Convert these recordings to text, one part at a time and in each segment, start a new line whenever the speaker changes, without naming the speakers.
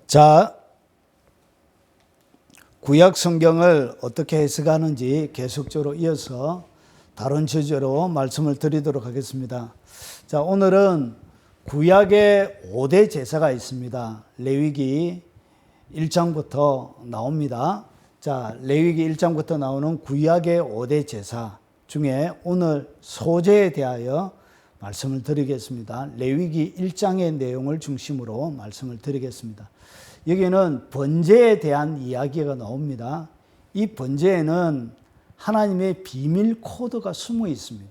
자, 구약 성경을 어떻게 해석하는지 계속적으로 이어서 다른 주제로 말씀을 드리도록 하겠습니다. 자, 오늘은 구약의 5대 제사가 있습니다. 레위기 1장부터 나옵니다. 자, 레위기 1장부터 나오는 구약의 5대 제사 중에 오늘 소제에 대하여 말씀을 드리겠습니다. 레위기 1장의 내용을 중심으로 말씀을 드리겠습니다. 여기는 번제에 대한 이야기가 나옵니다. 이 번제에는 하나님의 비밀 코드가 숨어 있습니다.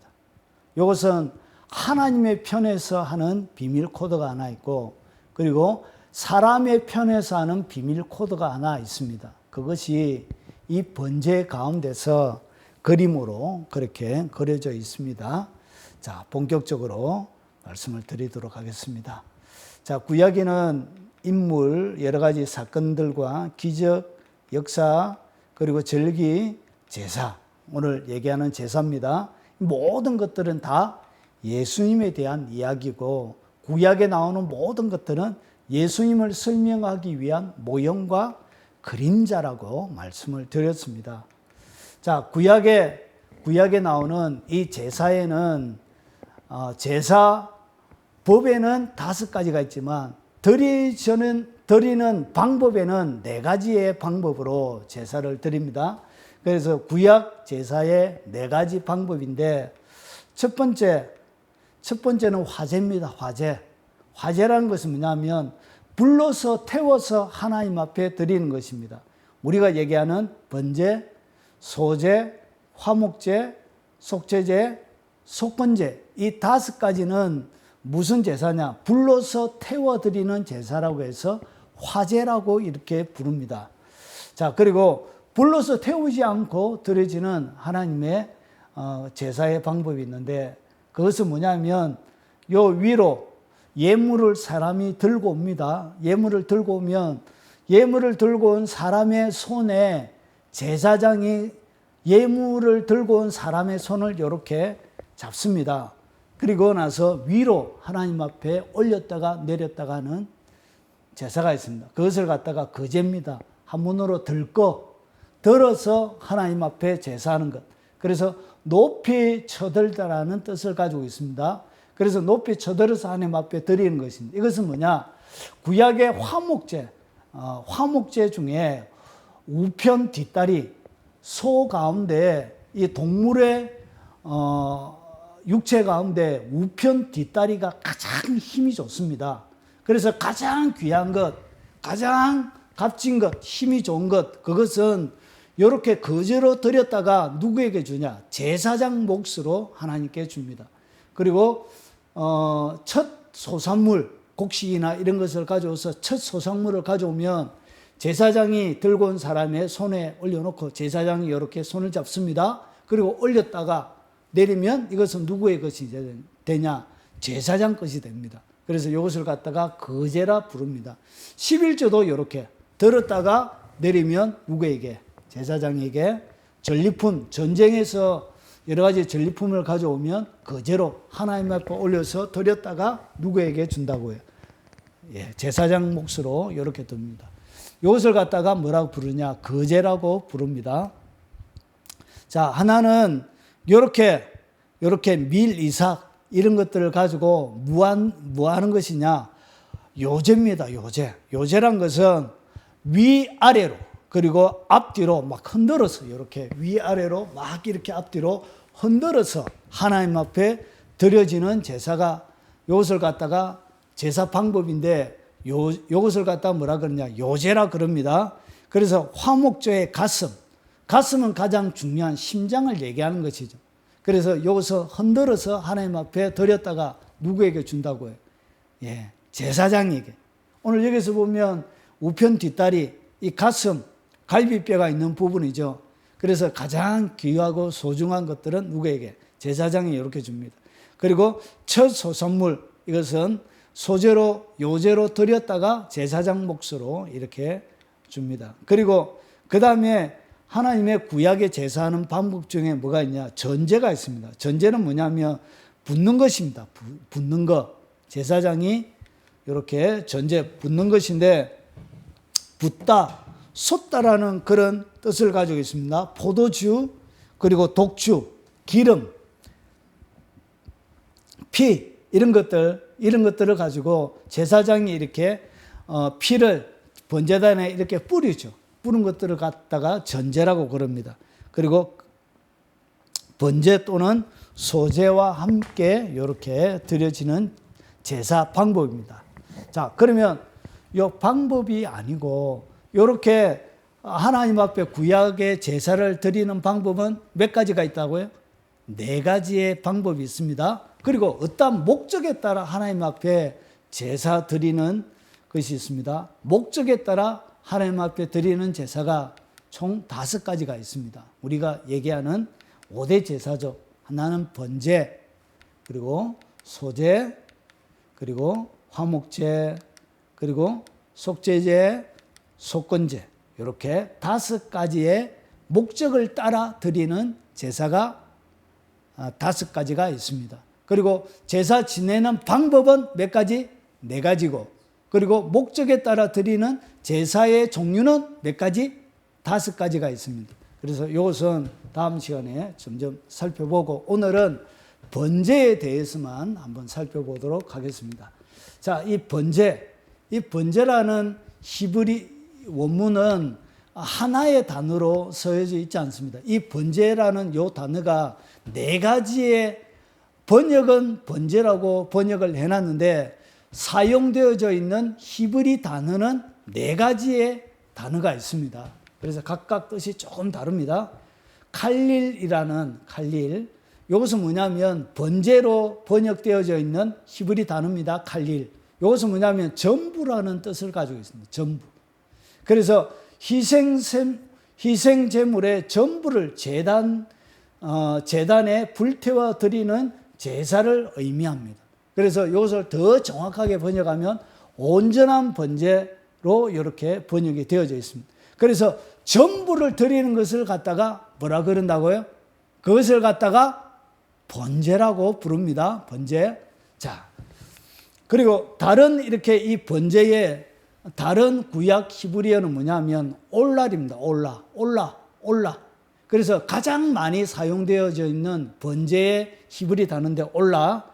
이것은 하나님의 편에서 하는 비밀 코드가 하나 있고, 그리고 사람의 편에서 하는 비밀 코드가 하나 있습니다. 그것이 이 번제 가운데서 그림으로 그렇게 그려져 있습니다. 자, 본격적으로 말씀을 드리도록 하겠습니다. 자, 구약에는 인물, 여러 가지 사건들과 기적, 역사, 그리고 절기, 제사, 오늘 얘기하는 제사입니다. 모든 것들은 다 예수님에 대한 이야기고, 구약에 나오는 모든 것들은 예수님을 설명하기 위한 모형과 그림자라고 말씀을 드렸습니다. 자, 구약에 나오는 이 제사에는 제사 법에는 5가지가 있지만 드리는 방법에는 4가지의 방법으로 제사를 드립니다. 그래서 구약 제사의 4가지 방법인데, 첫 번째는 화제입니다. 화제라는 것은 뭐냐면 불러서 태워서 하나님 앞에 드리는 것입니다. 우리가 얘기하는 번제, 소제, 화목제, 속죄제, 속건제, 이 5가지는 무슨 제사냐? 불러서 태워드리는 제사라고 해서 화제라고 이렇게 부릅니다. 자, 그리고 불러서 태우지 않고 드려지는 하나님의 제사의 방법이 있는데, 그것은 뭐냐면 요 위로 예물을 사람이 들고 옵니다. 예물을 들고 오면 예물을 들고 온 사람의 손에 제사장이 예물을 들고 온 사람의 손을 이렇게 잡습니다. 그리고 나서 위로 하나님 앞에 올렸다가 내렸다가 하는 제사가 있습니다. 그것을 갖다가 거제입니다. 한문으로 들어서 하나님 앞에 제사하는 것. 그래서 높이 쳐들다라는 뜻을 가지고 있습니다. 그래서 높이 쳐들어서 하나님 앞에 드리는 것입니다. 이것은 뭐냐? 구약의 화목제 중에 우편 뒷다리, 소 가운데 이 동물의 육체 가운데 우편 뒷다리가 가장 힘이 좋습니다. 그래서 가장 귀한 것, 가장 값진 것, 힘이 좋은 것, 그것은 이렇게 거제로 드렸다가 누구에게 주냐? 제사장 몫으로 하나님께 줍니다. 그리고 첫 소산물, 곡식이나 이런 것을 가져와서 첫 소산물을 가져오면 제사장이 들고 온 사람의 손에 올려놓고 제사장이 이렇게 손을 잡습니다. 그리고 올렸다가 내리면 이것은 누구의 것이 되냐? 제사장 것이 됩니다. 그래서 이것을 갖다가 거제라 부릅니다. 11조도 이렇게 들었다가 내리면 누구에게? 제사장에게. 전리품, 전쟁에서 여러 가지 전리품을 가져오면 거제로 하나님 앞에 올려서 드렸다가 누구에게 준다고요? 예, 제사장 몫으로 이렇게 듭니다. 이것을 갖다가 뭐라고 부르냐? 거제라고 부릅니다. 자, 하나는 이렇게 밀, 이삭 이런 것들을 가지고 뭐 하는 것이냐? 요제입니다. 요제란 것은 위아래로 그리고 앞뒤로 막 흔들어서 이렇게 위아래로 막 이렇게 앞뒤로 흔들어서 하나님 앞에 드려지는 제사가 이것을 갖다가 제사 방법인데, 이것을 갖다가 뭐라 그러냐? 요제라 그럽니다. 그래서 화목제의 가슴은 가장 중요한 심장을 얘기하는 것이죠. 그래서 여기서 흔들어서 하나님 앞에 드렸다가 누구에게 준다고요? 예, 제사장에게. 오늘 여기서 보면 우편 뒷다리, 이 가슴, 갈비뼈가 있는 부분이죠. 그래서 가장 귀하고 소중한 것들은 누구에게? 제사장이 이렇게 줍니다. 그리고 첫 소산물, 이것은 요제로 드렸다가 제사장 몫으로 이렇게 줍니다. 그리고 그 다음에 하나님의 구약에 제사하는 방법 중에 뭐가 있냐? 전제가 있습니다. 전제는 뭐냐면 붓는 것입니다. 붓는 것. 제사장이 이렇게 전제 붓는 것인데, 붓다, 쏟다라는 그런 뜻을 가지고 있습니다. 포도주, 그리고 독주, 기름, 피 이런 것들을 가지고 제사장이 이렇게 피를 번제단에 이렇게 뿌리죠. 뿌린 것들을 갖다가 전제라고 그럽니다. 그리고 번제 또는 소제와 함께 이렇게 드려지는 제사 방법입니다. 자, 그러면 이 방법이 아니고 이렇게 하나님 앞에 구약의 제사를 드리는 방법은 몇 가지가 있다고요? 4가지의 방법이 있습니다. 그리고 어떠한 목적에 따라 하나님 앞에 제사 드리는 것이 있습니다. 목적에 따라 하나님 앞에 드리는 제사가 총 5가지가 있습니다. 우리가 얘기하는 5대 제사죠. 하나는 번제, 그리고 소제, 그리고 화목제, 그리고 속죄제, 속건제, 이렇게 5가지의 목적을 따라 드리는 제사가 5가지가 있습니다. 그리고 제사 지내는 방법은 몇 가지? 4가지고, 그리고 목적에 따라 드리는 제사의 종류는 몇 가지? 5가지가 있습니다. 그래서 이것은 다음 시간에 점점 살펴보고, 오늘은 번제에 대해서만 한번 살펴보도록 하겠습니다. 자, 이 번제라는 히브리 원문은 하나의 단어로 쓰여져 있지 않습니다. 이 번제라는 이 단어가 4가지의 번역은 번제라고 번역을 해놨는데, 사용되어져 있는 히브리 단어는 4가지의 단어가 있습니다. 그래서 각각 뜻이 조금 다릅니다. 칼릴이라는 칼릴, 이것은 뭐냐면 번제로 번역되어져 있는 히브리 단어입니다. 칼릴. 이것은 뭐냐면 전부라는 뜻을 가지고 있습니다. 전부. 그래서 희생제물의 전부를 제단에 불태워 드리는 제사를 의미합니다. 그래서 이것을 더 정확하게 번역하면 온전한 번제로 이렇게 번역이 되어져 있습니다. 그래서 전부를 드리는 것을 갖다가 뭐라 그런다고요? 그것을 갖다가 번제라고 부릅니다. 번제. 자, 그리고 다른 이렇게 이 번제의 다른 구약 히브리어는 뭐냐면 올라입니다. 올라. 그래서 가장 많이 사용되어져 있는 번제의 히브리 단어인데 올라.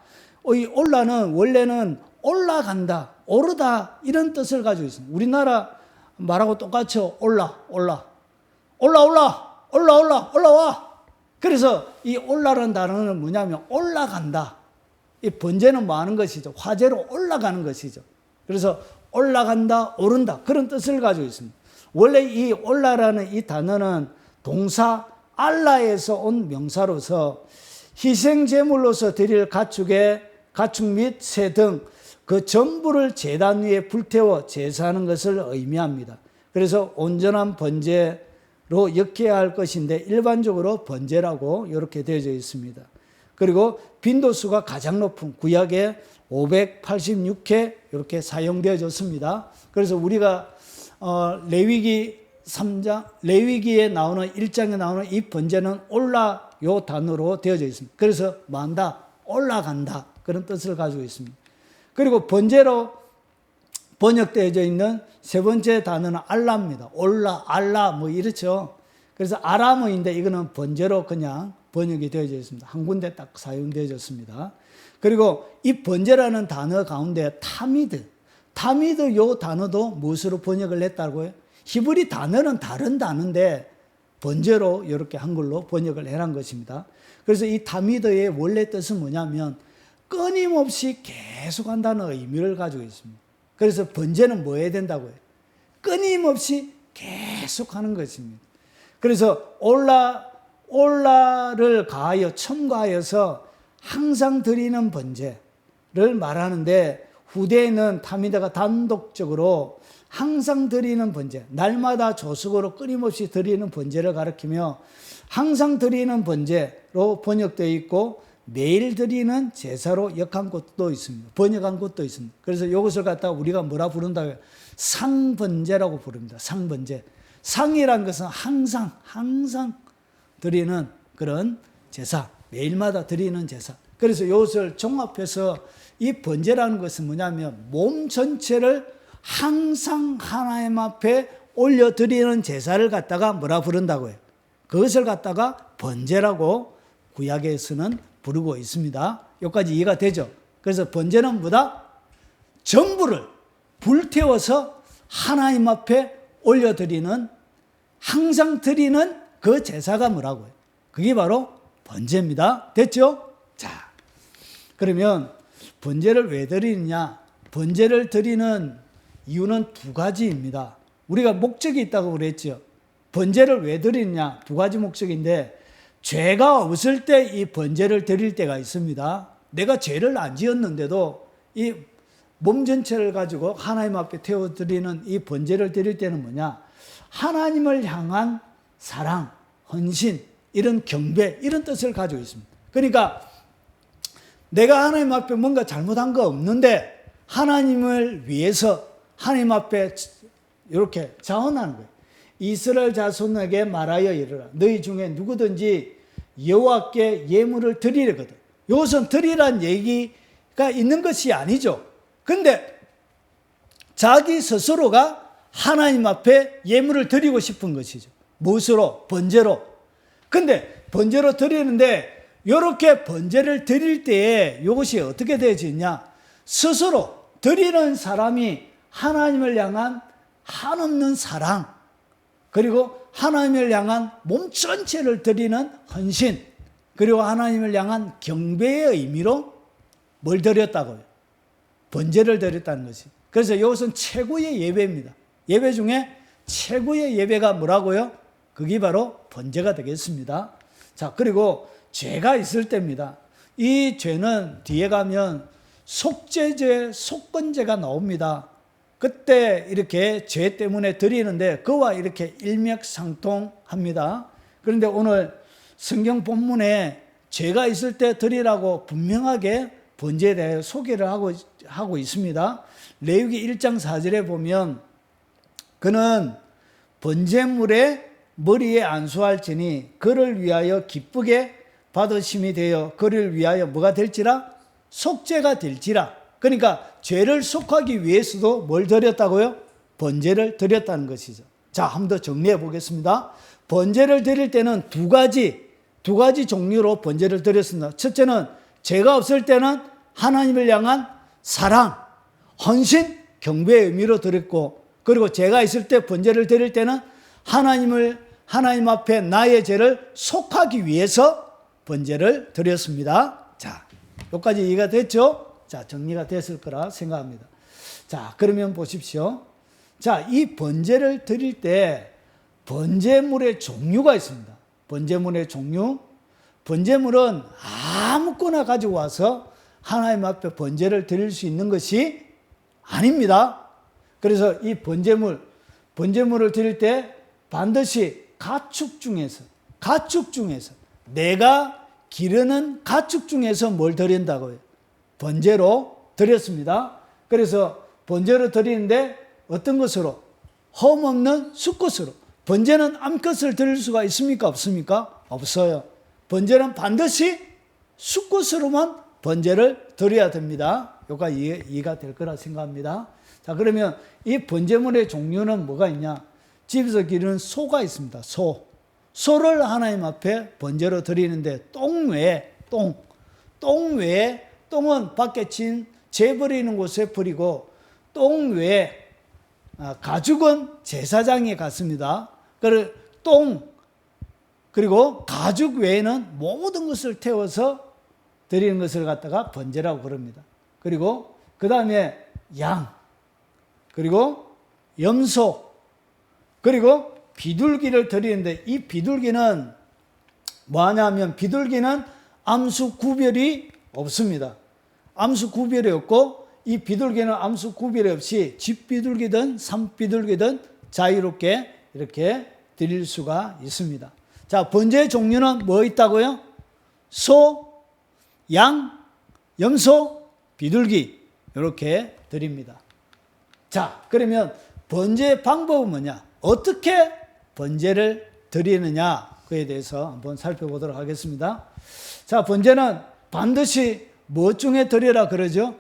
이 올라는 원래는 올라간다, 오르다 이런 뜻을 가지고 있습니다. 우리나라 말하고 똑같이 올라와. 그래서 이 올라라는 단어는 뭐냐면 올라간다. 이 번제는 뭐 하는 것이죠? 화제로 올라가는 것이죠. 그래서 올라간다, 오른다 그런 뜻을 가지고 있습니다. 원래 이 올라라는 이 단어는 동사 알라에서 온 명사로서 희생제물로서 드릴 가축 및 새 등 그 전부를 제단 위에 불태워 제사하는 것을 의미합니다. 그래서 온전한 번제로 역해야 할 것인데 일반적으로 번제라고 이렇게 되어져 있습니다. 그리고 빈도수가 가장 높은 구약의 586회 이렇게 사용되어졌습니다. 그래서 우리가 레위기 3장, 레위기에 나오는 1장에 나오는 이 번제는 올라 요 단어로 되어져 있습니다. 그래서 뭐한다? 올라간다. 그런 뜻을 가지고 있습니다. 그리고 번제로 번역되어져 있는 3번째 단어는 알라입니다. 알라 뭐 이렇죠. 그래서 아람어인데 이거는 번제로 그냥 번역이 되어져 있습니다. 한 군데 딱 사용되어졌습니다. 그리고 이 번제라는 단어 가운데 타미드 요 단어도 무엇으로 번역을 했다고요? 히브리 단어는 다른 단어인데 번제로 이렇게 한글로 번역을 해놓은 것입니다. 그래서 이 타미드의 원래 뜻은 뭐냐면 끊임없이 계속한다는 의미를 가지고 있습니다. 그래서 번제는 뭐 해야 된다고요? 끊임없이 계속하는 것입니다. 그래서 올라를 가하여 첨가하여서 항상 드리는 번제를 말하는데, 후대에는 타미드가 단독적으로 항상 드리는 번제, 날마다 조석으로 끊임없이 드리는 번제를 가리키며 항상 드리는 번제로 번역되어 있고 매일 드리는 제사로 역한 곳도 있습니다. 번역한 곳도 있습니다. 그래서 이것을 갖다가 우리가 뭐라 부른다고요? 상번제라고 부릅니다. 상번제. 상이란 것은 항상 드리는 그런 제사, 매일마다 드리는 제사. 그래서 이것을 종합해서 이 번제라는 것은 뭐냐면 몸 전체를 항상 하나님 앞에 올려드리는 제사를 갖다가 뭐라 부른다고요? 그것을 갖다가 번제라고 구약에서는 부르고 있습니다. 여기까지 이해가 되죠? 그래서 번제는 뭐다? 전부를 불태워서 하나님 앞에 올려드리는, 항상 드리는 그 제사가 뭐라고요? 그게 바로 번제입니다. 됐죠? 자, 그러면 번제를 왜 드리느냐? 번제를 드리는 이유는 두 가지입니다. 우리가 목적이 있다고 그랬죠. 번제를 왜 드리느냐? 두 가지 목적인데, 죄가 없을 때 이 번제를 드릴 때가 있습니다. 내가 죄를 안 지었는데도 이 몸 전체를 가지고 하나님 앞에 태워드리는 이 번제를 드릴 때는 뭐냐? 하나님을 향한 사랑, 헌신, 이런 경배, 이런 뜻을 가지고 있습니다. 그러니까 내가 하나님 앞에 뭔가 잘못한 거 없는데 하나님을 위해서 하나님 앞에 이렇게 자원하는 거예요. 이스라엘 자손에게 말하여 이르라. 너희 중에 누구든지 여호와께 예물을 드리려거든. 이것은 드리란 얘기가 있는 것이 아니죠. 근데 자기 스스로가 하나님 앞에 예물을 드리고 싶은 것이죠. 무엇으로? 번제로. 근데 번제로 드리는데 이렇게 번제를 드릴 때에 이것이 어떻게 되어지냐? 스스로 드리는 사람이 하나님을 향한 한없는 사랑, 그리고 하나님을 향한 몸 전체를 드리는 헌신, 그리고 하나님을 향한 경배의 의미로 뭘 드렸다고요? 번제를 드렸다는 것이. 그래서 이것은 최고의 예배입니다. 예배 중에 최고의 예배가 뭐라고요? 그게 바로 번제가 되겠습니다. 자, 그리고 죄가 있을 때입니다. 이 죄는 뒤에 가면 속죄죄, 속건제가 나옵니다. 그때 이렇게 죄 때문에 드리는데 그와 이렇게 일맥상통합니다. 그런데 오늘 성경 본문에 죄가 있을 때 드리라고 분명하게 번제에 대해 소개를 하고 있습니다. 레위기 1장 4절에 보면 그는 번제물의 머리에 안수할지니 그를 위하여 기쁘게 받으심이 되어 그를 위하여 뭐가 될지라? 속죄가 될지라. 그러니까 죄를 속하기 위해서도 뭘 드렸다고요? 번제를 드렸다는 것이죠. 자, 한 번 더 정리해 보겠습니다. 번제를 드릴 때는 두 가지 종류로 번제를 드렸습니다. 첫째는 죄가 없을 때는 하나님을 향한 사랑, 헌신, 경배의 의미로 드렸고, 그리고 죄가 있을 때 번제를 드릴 때는 하나님 앞에 나의 죄를 속하기 위해서 번제를 드렸습니다. 자, 여기까지 이해가 됐죠? 자, 정리가 됐을 거라 생각합니다. 자, 그러면 보십시오. 자, 이 번제를 드릴 때 번제물의 종류가 있습니다. 번제물의 종류. 번제물은 아무거나 가지고 와서 하나님 앞에 번제를 드릴 수 있는 것이 아닙니다. 그래서 이 번제물을 드릴 때 반드시 가축 중에서 내가 기르는 가축 중에서 뭘 드린다고요? 번제로 드렸습니다. 그래서 번제로 드리는데 어떤 것으로? 흠 없는 수컷으로. 번제는 암컷을 드릴 수가 있습니까? 없습니까? 없어요. 번제는 반드시 수컷으로만 번제를 드려야 됩니다. 여기까지 이해가 될 거라 생각합니다. 자, 그러면 이 번제물의 종류는 뭐가 있냐? 집에서 기르는 소가 있습니다. 소를 하나님 앞에 번제로 드리는데 똥 외에 똥은 밖에 재버리는 곳에 버리고 똥 외에 가죽은 제사장에 갔습니다. 그리고 가죽 외에는 모든 것을 태워서 드리는 것을 갖다가 번제라고 부릅니다. 그리고 그 다음에 양, 그리고 염소, 그리고 비둘기를 드리는데 이 비둘기는 뭐하냐면 비둘기는 암수 구별이 없습니다. 암수 구별이 없고 이 비둘기는 암수 구별이 없이 집비둘기든 산비둘기든 자유롭게 이렇게 드릴 수가 있습니다. 자, 번제의 종류는 뭐 있다고요? 소, 양, 염소, 비둘기 이렇게 드립니다. 자, 그러면 번제의 방법은 뭐냐? 어떻게 번제를 드리느냐? 그에 대해서 한번 살펴보도록 하겠습니다. 자, 번제는 반드시 무엇 중에 드리라 그러죠?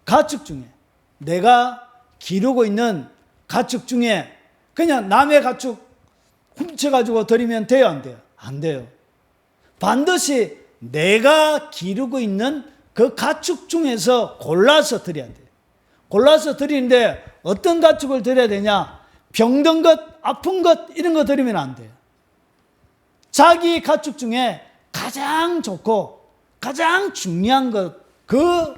가축 중에. 내가 기르고 있는 가축 중에 그냥 남의 가축 훔쳐가지고 드리면 돼요, 안 돼요? 안 돼요. 반드시 내가 기르고 있는 그 가축 중에서 골라서 드려야 돼요. 골라서 드리는데 어떤 가축을 드려야 되냐? 병든 것, 아픈 것 이런 거 드리면 안 돼요. 자기 가축 중에 가장 좋고 가장 중요한 것, 그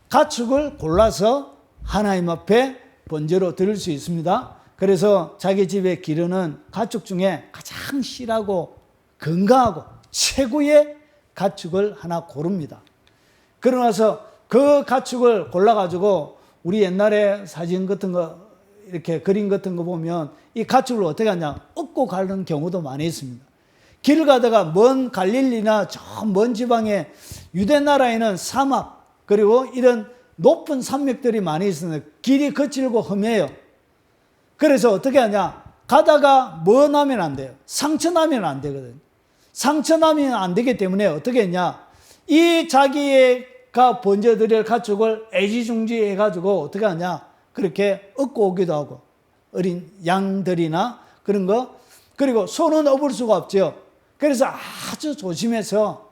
가축을 골라서 하나님 앞에 번제로 드릴 수 있습니다. 그래서 자기 집에 기르는 가축 중에 가장 실하고 건강하고 최고의 가축을 하나 고릅니다. 그러고 나서 그 가축을 골라가지고 우리 옛날에 사진 같은 거 이렇게 그림 같은 거 보면 이 가축을 어떻게 하냐, 업고 가는 경우도 많이 있습니다. 길을 가다가 먼 갈릴리나 저 먼 지방에 유대 나라에는 사막 그리고 이런 높은 산맥들이 많이 있습니다. 길이 거칠고 험해요. 그래서 어떻게 하냐, 가다가 뭐 나면 안 돼요? 상처 나면 안 되거든요. 상처 나면 안 되기 때문에 어떻게 했냐, 이 자기가 번제드릴 가축을 애지중지 해가지고 어떻게 하냐, 그렇게 얻고 오기도 하고, 어린 양들이나 그런 거, 그리고 손은 업을 수가 없죠. 그래서 아주 조심해서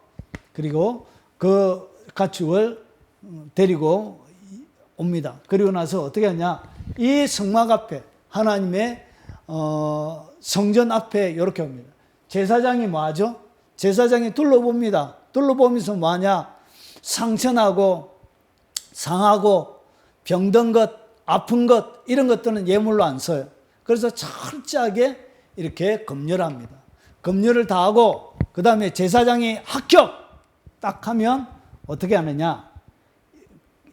그리고 그 가축을 데리고 옵니다. 그리고 나서 어떻게 하냐, 이 성막 앞에 하나님의 성전 앞에 이렇게 옵니다. 제사장이 뭐 하죠? 제사장이 둘러봅니다. 둘러보면서 뭐 하냐, 상처나고 상하고 병든 것, 아픈 것 이런 것들은 예물로 안 써요. 그래서 철저하게 이렇게 검열합니다. 검열을 다 하고 그 다음에 제사장이 합격 딱 하면 어떻게 하느냐,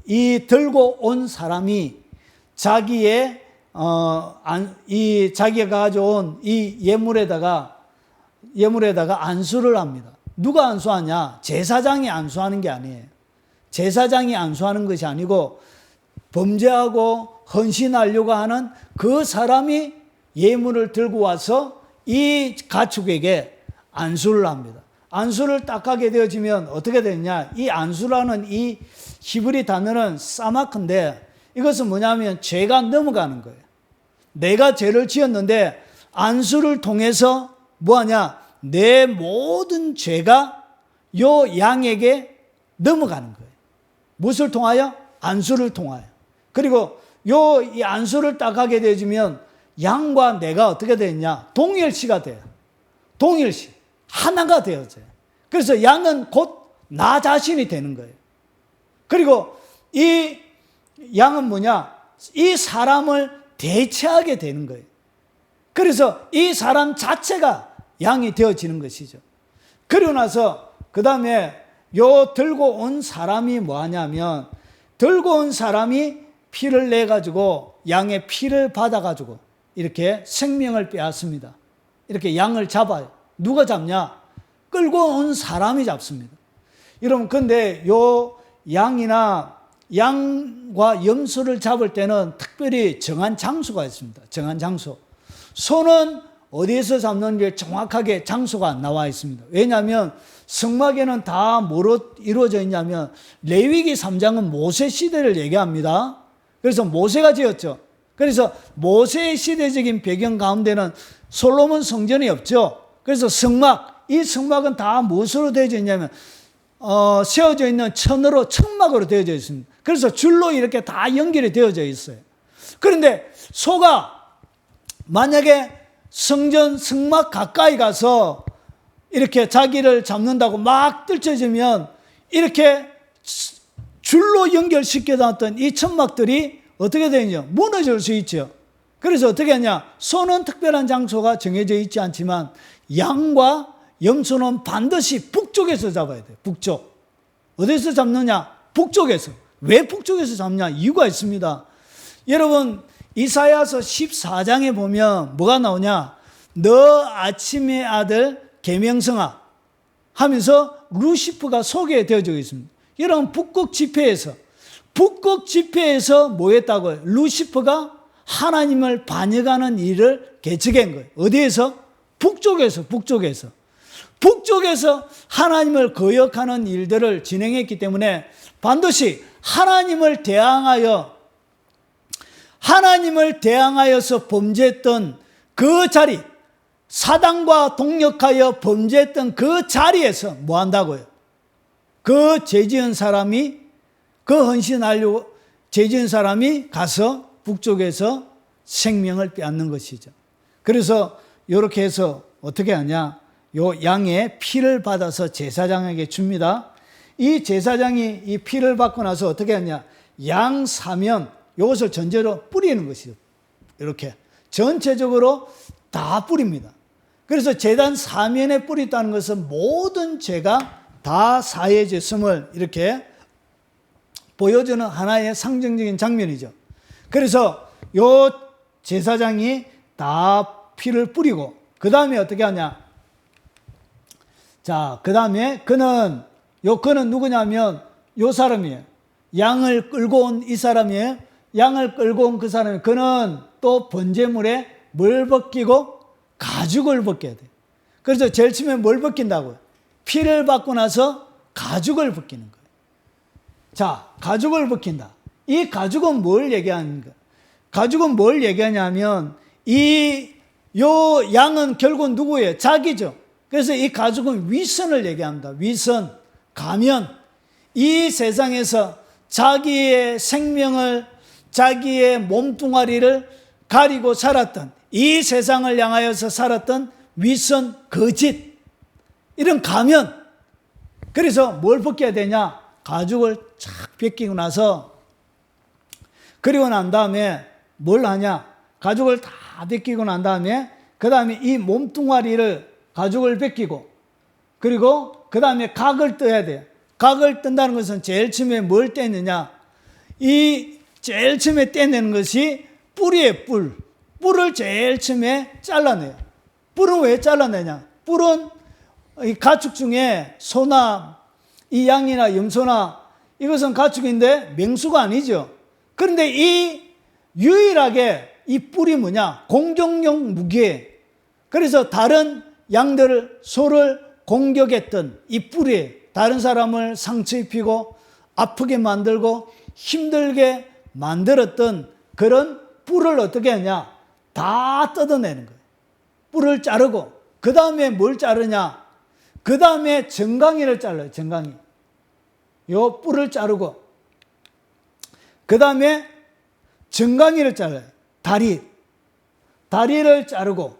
이 들고 온 사람이 자기의 이 자기가 가져온 이 예물에다가 안수를 합니다. 누가 안수하냐? 제사장이 안수하는 게 아니에요. 제사장이 안수하는 것이 아니고 범죄하고 헌신하려고 하는 그 사람이 예물을 들고 와서 이 가축에게 안수를 합니다. 안수를 딱 하게 되어지면 어떻게 되느냐, 이 안수라는 이 히브리 단어는 사마크인데 이것은 뭐냐면 죄가 넘어가는 거예요. 내가 죄를 지었는데 안수를 통해서 뭐하냐, 내 모든 죄가 요 양에게 넘어가는 거예요. 무엇을 통하여? 안수를 통하여. 그리고 이 안수를 딱 하게 되어지면 양과 내가 어떻게 되느냐, 동일시가 돼요. 동일시. 하나가 되어져요. 그래서 양은 곧 나 자신이 되는 거예요. 그리고 이 양은 뭐냐, 이 사람을 대체하게 되는 거예요. 그래서 이 사람 자체가 양이 되어지는 것이죠. 그리고 나서 그 다음에 요 들고 온 사람이 뭐 하냐면, 들고 온 사람이 피를 내 가지고 양의 피를 받아 가지고 이렇게 생명을 빼앗습니다. 이렇게 양을 잡아요. 누가 잡냐? 끌고 온 사람이 잡습니다. 여러분, 근데 요 양과 염소를 잡을 때는 특별히 정한 장소가 있습니다. 정한 장소. 소는 어디에서 잡는지 정확하게 장소가 나와 있습니다. 왜냐하면 성막에는 다 뭐로 이루어져 있냐면, 레위기 3장은 모세 시대를 얘기합니다. 그래서 모세가 지었죠. 그래서 모세의 시대적인 배경 가운데는 솔로몬 성전이 없죠. 그래서 이 성막은 다 무엇으로 되어져 있냐면 세워져 있는 천으로, 천막으로 되어져 있습니다. 그래서 줄로 이렇게 다 연결이 되어져 있어요. 그런데 소가 만약에 성막 가까이 가서 이렇게 자기를 잡는다고 막 떨쳐지면 이렇게 줄로 연결시켜 놨던 이 천막들이 어떻게 되느냐, 무너질 수 있죠. 그래서 어떻게 하냐, 소는 특별한 장소가 정해져 있지 않지만 양과 염소는 반드시 북쪽에서 잡아야 돼요. 북쪽. 어디서 잡느냐? 북쪽에서. 왜 북쪽에서 잡냐? 이유가 있습니다. 여러분, 이사야서 14장에 보면 뭐가 나오냐? 너 아침의 아들 계명성아 하면서 루시프가 소개되어져 있습니다. 여러분, 북극 집회에서 뭐 했다고요? 루시프가 하나님을 반역하는 일을 개척한 거예요. 어디에서? 북쪽에서. 북쪽에서 하나님을 거역하는 일들을 진행했기 때문에 반드시 하나님을 대항하여 하나님을 대항하여서 범죄했던 그 자리, 사단과 동력하여 범죄했던 그 자리에서 뭐 한다고요? 그 죄지은 사람이, 그 헌신하려고 죄지은 사람이 가서 북쪽에서 생명을 빼앗는 것이죠. 그래서 이렇게 해서 어떻게 하냐? 요 양의 피를 받아서 제사장에게 줍니다. 이 제사장이 이 피를 받고 나서 어떻게 하냐? 양 사면 이것을 전제로 뿌리는 것이죠. 이렇게 전체적으로 다 뿌립니다. 그래서 제단 사면에 뿌렸다는 것은 모든 죄가 다 사해졌음을 이렇게 보여주는 하나의 상징적인 장면이죠. 그래서 요 제사장이 다 피를 뿌리고 그 다음에 어떻게 하냐? 자, 그 다음에 그는 누구냐면 요 사람이에요. 양을 끌고 온 이 사람이에요. 양을 끌고 온 그 사람이, 그는 또 번제물에 뭘 벗기고 가죽을 벗겨야 돼. 그래서 제일 처음에 뭘 벗긴다고요? 피를 받고 나서 가죽을 벗기는 거예요. 자, 가죽을 벗긴다. 이 가죽은 뭘 얘기하는가? 가죽은 뭘 얘기하냐면 요 양은 결국 누구예요? 자기죠. 그래서 이 가죽은 위선을 얘기합니다. 위선, 가면. 이 세상에서 자기의 생명을, 자기의 몸뚱아리를 가리고 살았던, 이 세상을 향하여서 살았던 위선, 거짓, 이런 가면. 그래서 뭘 벗겨야 되냐? 가죽을 착 벗기고 나서, 그리고 난 다음에 뭘 하냐? 가죽을 다 벗기고 난 다음에 그 다음에 이 몸뚱아리를 가죽을 벗기고, 그리고 그 다음에 각을 떠야 돼요. 각을 뜬다는 것은 제일 처음에 뭘 떼느냐? 이 제일 처음에 떼내는 것이 뿔이에요. 뿔을 제일 처음에 잘라내요. 뿔은 왜 잘라내냐? 뿔은 이 가축 중에 소나 이 양이나 염소나 이것은 가축인데 맹수가 아니죠. 그런데 이 유일하게 이 뿔이 뭐냐? 공격용 무기예요. 그래서 다른 양들을, 소를 공격했던 이 뿔이 다른 사람을 상처 입히고 아프게 만들고 힘들게 만들었던 그런 뿔을 어떻게 하냐? 다 뜯어내는 거예요. 뿔을 자르고, 그 다음에 뭘 자르냐? 그 다음에 정강이를 잘라요. 정강이. 요 뿔을 자르고, 그 다음에 정강이를 잘라요. 다리를 자르고.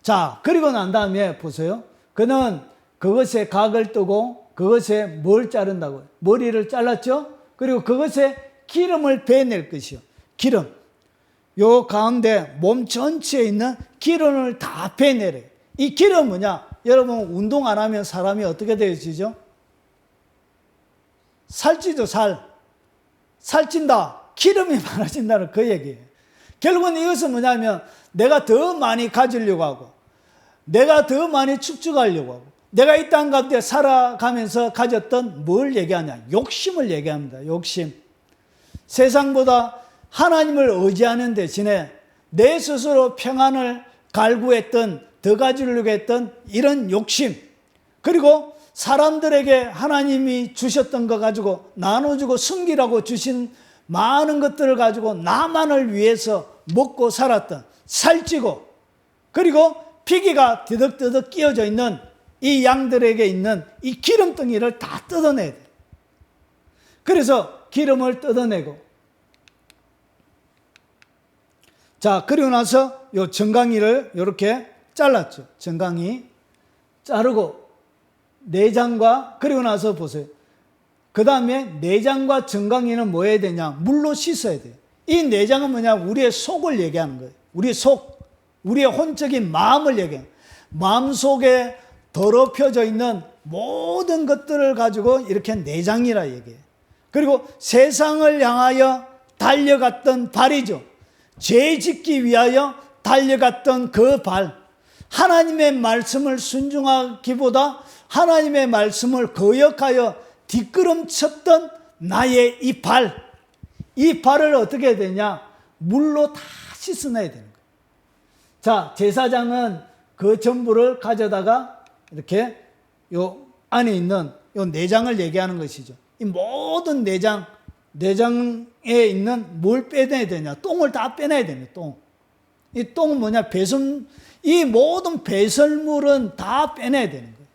자, 그리고 난 다음에 보세요. 그는 그것에 각을 뜨고 그것에 뭘 자른다고요? 머리를 잘랐죠? 그리고 그것에 기름을 빼낼 것이요. 기름. 요 가운데 몸 전체에 있는 기름을 다 빼내래요. 이 기름 뭐냐? 여러분 운동 안 하면 사람이 어떻게 되어지죠? 살찌죠, 살찐다. 기름이 많아진다는 그 얘기예요. 결국은 이것은 뭐냐면 내가 더 많이 가지려고 하고, 내가 더 많이 축적하려고 하고, 내가 이 땅 가운데 살아가면서 가졌던 뭘 얘기하냐? 욕심을 얘기합니다. 욕심. 세상보다 하나님을 의지하는 대신에 내 스스로 평안을 갈구했던, 더 가지려고 했던 이런 욕심, 그리고 사람들에게 하나님이 주셨던 거 가지고 나눠주고 숨기라고 주신 많은 것들을 가지고 나만을 위해서 먹고 살았던, 살찌고, 그리고 피기가 드덕드덕 끼어져 있는 이 양들에게 있는 이 기름덩이를 다 뜯어내야 돼. 그래서 기름을 뜯어내고, 자, 그리고 나서 요 정강이를 이렇게 잘랐죠. 정강이 자르고, 내장과, 그리고 나서 보세요. 그 다음에 내장과 정강이는 뭐 해야 되냐? 물로 씻어야 돼요. 이 내장은 뭐냐? 우리의 속을 얘기하는 거예요. 우리의 속, 우리의 혼적인 마음을 얘기해요. 마음속에 더럽혀져 있는 모든 것들을 가지고 이렇게 내장이라 얘기해요. 그리고 세상을 향하여 달려갔던 발이죠. 죄 짓기 위하여 달려갔던 그 발, 하나님의 말씀을 순종하기보다 하나님의 말씀을 거역하여 뒷걸음쳤던 나의 이 발, 이 발을 어떻게 해야 되냐? 물로 다 씻어내야 되는 거예요. 자, 제사장은 그 전부를 가져다가 이렇게 요 안에 있는 요 내장을 얘기하는 것이죠. 이 모든 내장, 내장에 있는 뭘 빼내야 되냐? 똥을 다 빼내야 되냐, 똥. 이 똥은 뭐냐? 이 모든 배설물은 다 빼내야 되는 거예요.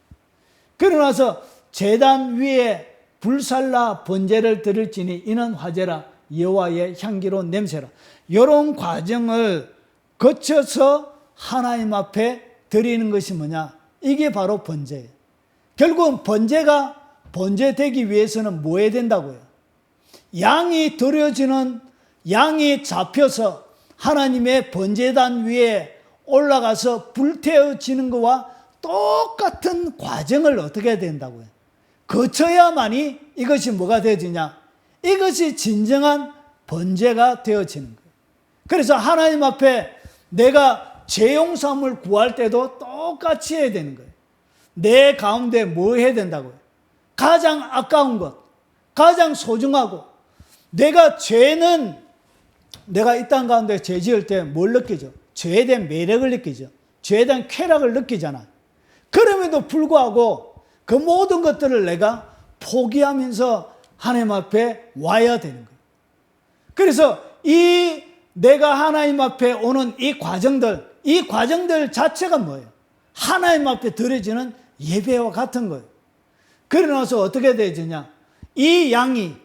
그러고 나서 제단 위에 불살라 번제를 드릴지니 이는 화제라 여호와의 향기로운 냄새라. 이런 과정을 거쳐서 하나님 앞에 드리는 것이 뭐냐? 이게 바로 번제예요. 결국은 번제가 번제되기 위해서는 뭐 해야 된다고요? 양이 드려지는, 양이 잡혀서 하나님의 번제단 위에 올라가서 불태워지는 것과 똑같은 과정을 어떻게 해야 된다고요? 거쳐야만이 이것이 뭐가 되어지냐? 이것이 진정한 번제가 되어지는 거예요. 그래서 하나님 앞에 내가 죄 용서함을 구할 때도 똑같이 해야 되는 거예요. 내 가운데 뭐 해야 된다고요? 가장 아까운 것, 가장 소중하고, 내가 이 땅 가운데 죄 지을 때 뭘 느끼죠? 죄에 대한 매력을 느끼죠. 죄에 대한 쾌락을 느끼잖아. 그럼에도 불구하고 그 모든 것들을 내가 포기하면서 하나님 앞에 와야 되는 거예요. 그래서 내가 하나님 앞에 오는 이 과정들 자체가 뭐예요? 하나님 앞에 드려지는 예배와 같은 거예요. 그러나서 어떻게 되어지냐? 이 양이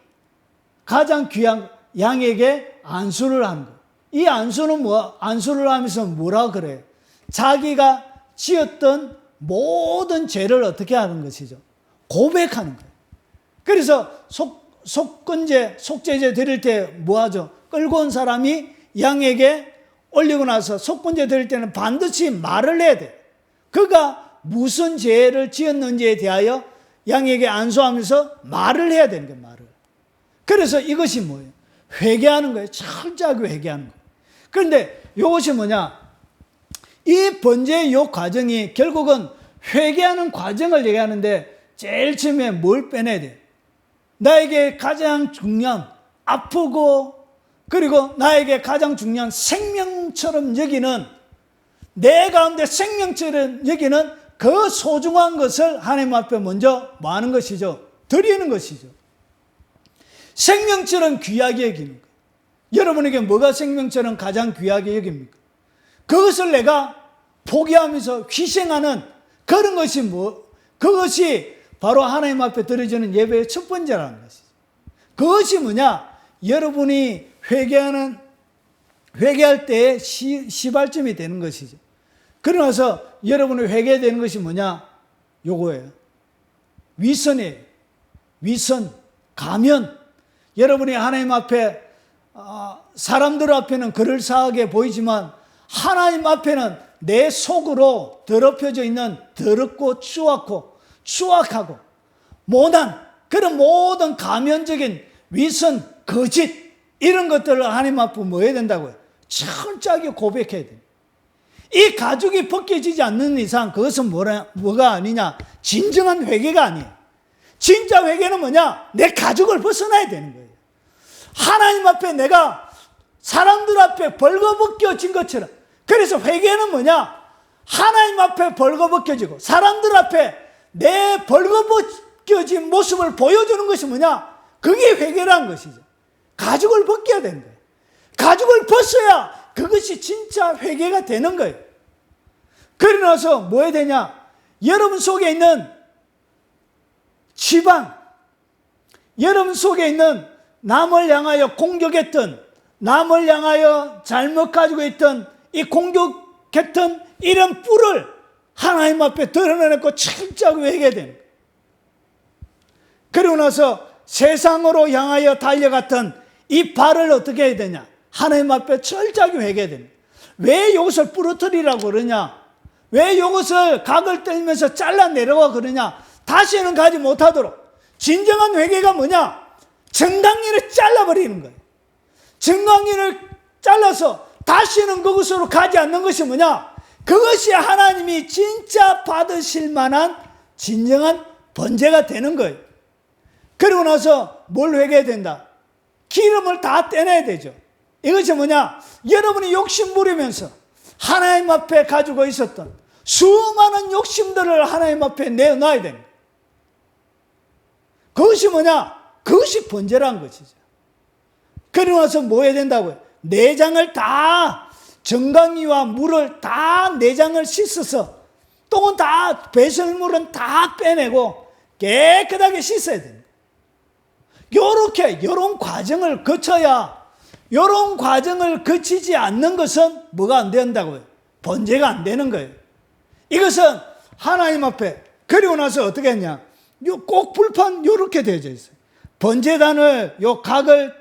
가장 귀한 양에게 안수를 하는 거예요. 이 안수는 안수를 하면서 뭐라 그래요? 자기가 지었던 모든 죄를 어떻게 하는 것이죠? 고백하는 거예요. 그래서 속죄제 드릴 때 뭐 하죠? 끌고 온 사람이 양에게 올리고 나서 속건제 드릴 때는 반드시 말을 해야 돼. 그가 무슨 죄를 지었는지에 대하여 양에게 안수하면서 말을 해야 되는 거예요. 말을. 그래서 이것이 뭐예요? 회개하는 거예요. 철저하게 회개하는 거예요. 그런데 이것이 뭐냐? 이 번제의 이 과정이 결국은 회개하는 과정을 얘기하는데 제일 처음에 뭘 빼내야 돼요? 나에게 가장 중요한 아프고 그리고 나에게 가장 중요한 생명처럼 여기는, 내 가운데 생명처럼 여기는 그 소중한 것을 하나님 앞에 먼저 뭐 하는 것이죠? 드리는 것이죠. 생명처럼 귀하게 여기는 거예요. 여러분에게 뭐가 생명처럼 가장 귀하게 여깁니까? 그것을 내가 포기하면서 희생하는 그런 것이 그것이 바로 하나님 앞에 드려지는 예배의 첫 번째라는 것이죠. 그것이 뭐냐? 여러분이 회개할 때의 시발점이 되는 것이죠. 그러면서 여러분이 회개되는 것이 뭐냐? 요거예요. 위선이에요. 위선, 가면. 여러분이 하나님 앞에, 사람들 앞에는 그럴싸하게 보이지만 하나님 앞에는 내 속으로 더럽혀져 있는 더럽고 추악하고 못난 그런 모든 가면적인 위선, 거짓 이런 것들을 하나님 앞에 뭐 해야 된다고요? 철저하게 고백해야 돼요. 이 가죽이 벗겨지지 않는 이상 그것은 뭐가 아니냐? 진정한 회개가 아니에요. 진짜 회개는 뭐냐? 내 가죽을 벗어나야 되는 거예요. 하나님 앞에 내가 사람들 앞에 벌거벗겨진 것처럼. 그래서 회개는 뭐냐? 하나님 앞에 벌거벗겨지고 사람들 앞에 내 벌거벗겨진 모습을 보여주는 것이 뭐냐? 그게 회개라는 것이죠. 가죽을 벗겨야 되는 거예요. 가죽을 벗어야 그것이 진짜 회개가 되는 거예요. 그러고 나서 뭐 해야 되냐? 여러분 속에 있는 지방, 여러분 속에 있는 남을 향하여 공격했던, 남을 향하여 잘못 가지고 있던 이 공격했던 이런 뿔을 하나님 앞에 드러내놓고 철저하게 회개해야 되는 거예요. 그러고 나서 세상으로 향하여 달려갔던 이 발을 어떻게 해야 되냐? 하나님 앞에 철저하게 회개해야 됩니다. 왜 이것을 부러뜨리라고 그러냐? 왜 이것을 각을 떨면서 잘라내려고 그러냐? 다시는 가지 못하도록. 진정한 회개가 뭐냐? 정강이를 잘라버리는 거예요. 정강이를 잘라서 다시는 그곳으로 가지 않는 것이 뭐냐? 그것이 하나님이 진짜 받으실 만한 진정한 번제가 되는 거예요. 그리고 나서 뭘 회개해야 된다? 기름을 다 떼내야 되죠. 이것이 뭐냐? 여러분이 욕심 부리면서 하나님 앞에 가지고 있었던 수많은 욕심들을 하나님 앞에 내어놔야 됩니다. 그것이 뭐냐? 그것이 번제라는 것이죠. 그리고 나서 뭐 해야 된다고요? 내장을 다, 정강이와 물을 다 내장을 씻어서, 똥은 다, 배설물은 다 빼내고 깨끗하게 씻어야 됩니다. 요런 과정을 거쳐야, 요런 과정을 거치지 않는 것은 뭐가 안 된다고요? 번제가 안 되는 거예요. 이것은 하나님 앞에, 그리고 나서 어떻게 했냐? 요 꼭 불판 요렇게 되어져 있어요. 번제단을, 요 각을,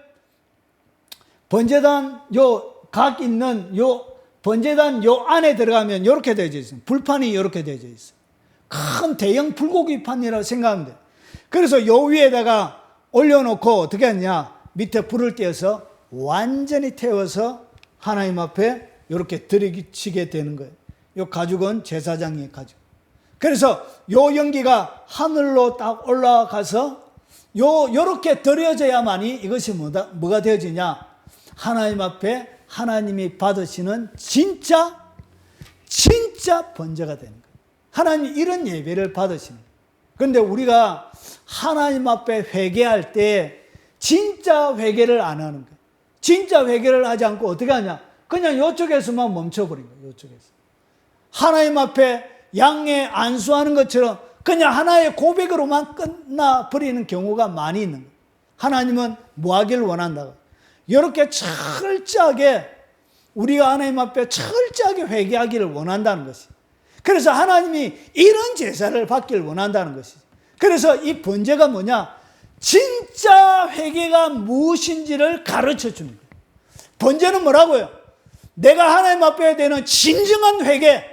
번제단 요 각 있는 요 번제단 요 안에 들어가면 요렇게 되어져 있어요. 불판이 요렇게 되어져 있어요. 큰 대형 불고기판이라고 생각하면 돼요. 그래서 요 위에다가 올려놓고 어떻게 했냐? 밑에 불을 떼어서 완전히 태워서 하나님 앞에 요렇게 들이치게 되는 거예요. 요 가죽은 제사장의 가죽. 그래서 요 연기가 하늘로 딱 올라가서 요렇게 드려져야만이 이것이 뭐가 되어지냐? 하나님 앞에 하나님이 받으시는 진짜 번제가 되는 거예요. 하나님이 이런 예배를 받으시는 거예요. 그런데 우리가 하나님 앞에 회개할 때 진짜 회개를 안 하는 거예요. 진짜 회개를 하지 않고 어떻게 하냐? 그냥 이쪽에서만 멈춰버린 거예요. 이쪽에서. 하나님 앞에 양에 안수하는 것처럼 그냥 하나의 고백으로만 끝나버리는 경우가 많이 있는 거예요. 하나님은 뭐 하기를 원한다고? 이렇게 철저하게 우리가 하나님 앞에 철저하게 회개하기를 원한다는 것이죠. 그래서 하나님이 이런 제사를 받기를 원한다는 것이죠. 그래서 이 번제가 뭐냐? 진짜 회개가 무엇인지를 가르쳐 주는 거예요. 번제는 뭐라고요? 내가 하나님 앞에 되는 진정한 회개,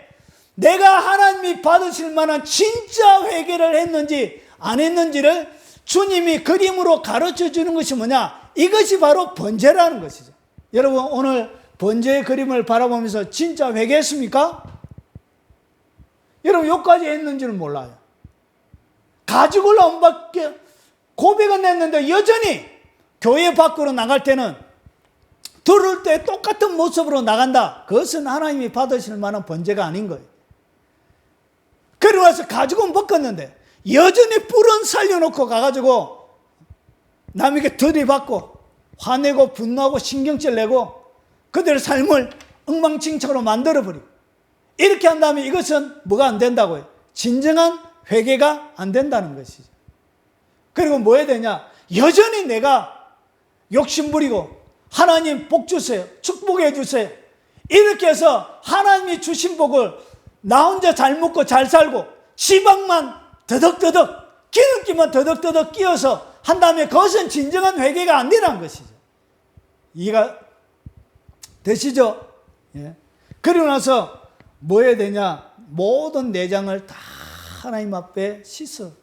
내가 하나님이 받으실 만한 진짜 회개를 했는지 안 했는지를 주님이 그림으로 가르쳐 주는 것이 뭐냐? 이것이 바로 번제라는 것이죠. 여러분 오늘 번제의 그림을 바라보면서 진짜 회개했습니까? 여러분 여기까지 했는지는 몰라요. 가죽을 안 받게 고백은 했는데 여전히 교회 밖으로 나갈 때는 들을 때 똑같은 모습으로 나간다. 그것은 하나님이 받으실 만한 번제가 아닌 거예요. 그리고 나서 가죽은 벗겼는데 여전히 뿔은 살려놓고 가가지고 남에게 들이받고 화내고 분노하고 신경질 내고 그들의 삶을 엉망진창으로 만들어버리고 이렇게 한다면 이것은 뭐가 안 된다고요? 진정한 회개가 안 된다는 것이죠. 그리고 뭐 해야 되냐? 여전히 내가 욕심부리고 하나님 복 주세요. 축복해 주세요. 이렇게 해서 하나님이 주신 복을 나 혼자 잘 먹고 잘 살고 지방만 더덕더덕 기름기만 더덕더덕 끼워서 한 다음에 그것은 진정한 회개가 안 되는 것이죠. 이해가 되시죠? 예. 그리고 나서 뭐 해야 되냐? 모든 내장을 다 하나님 앞에 씻어서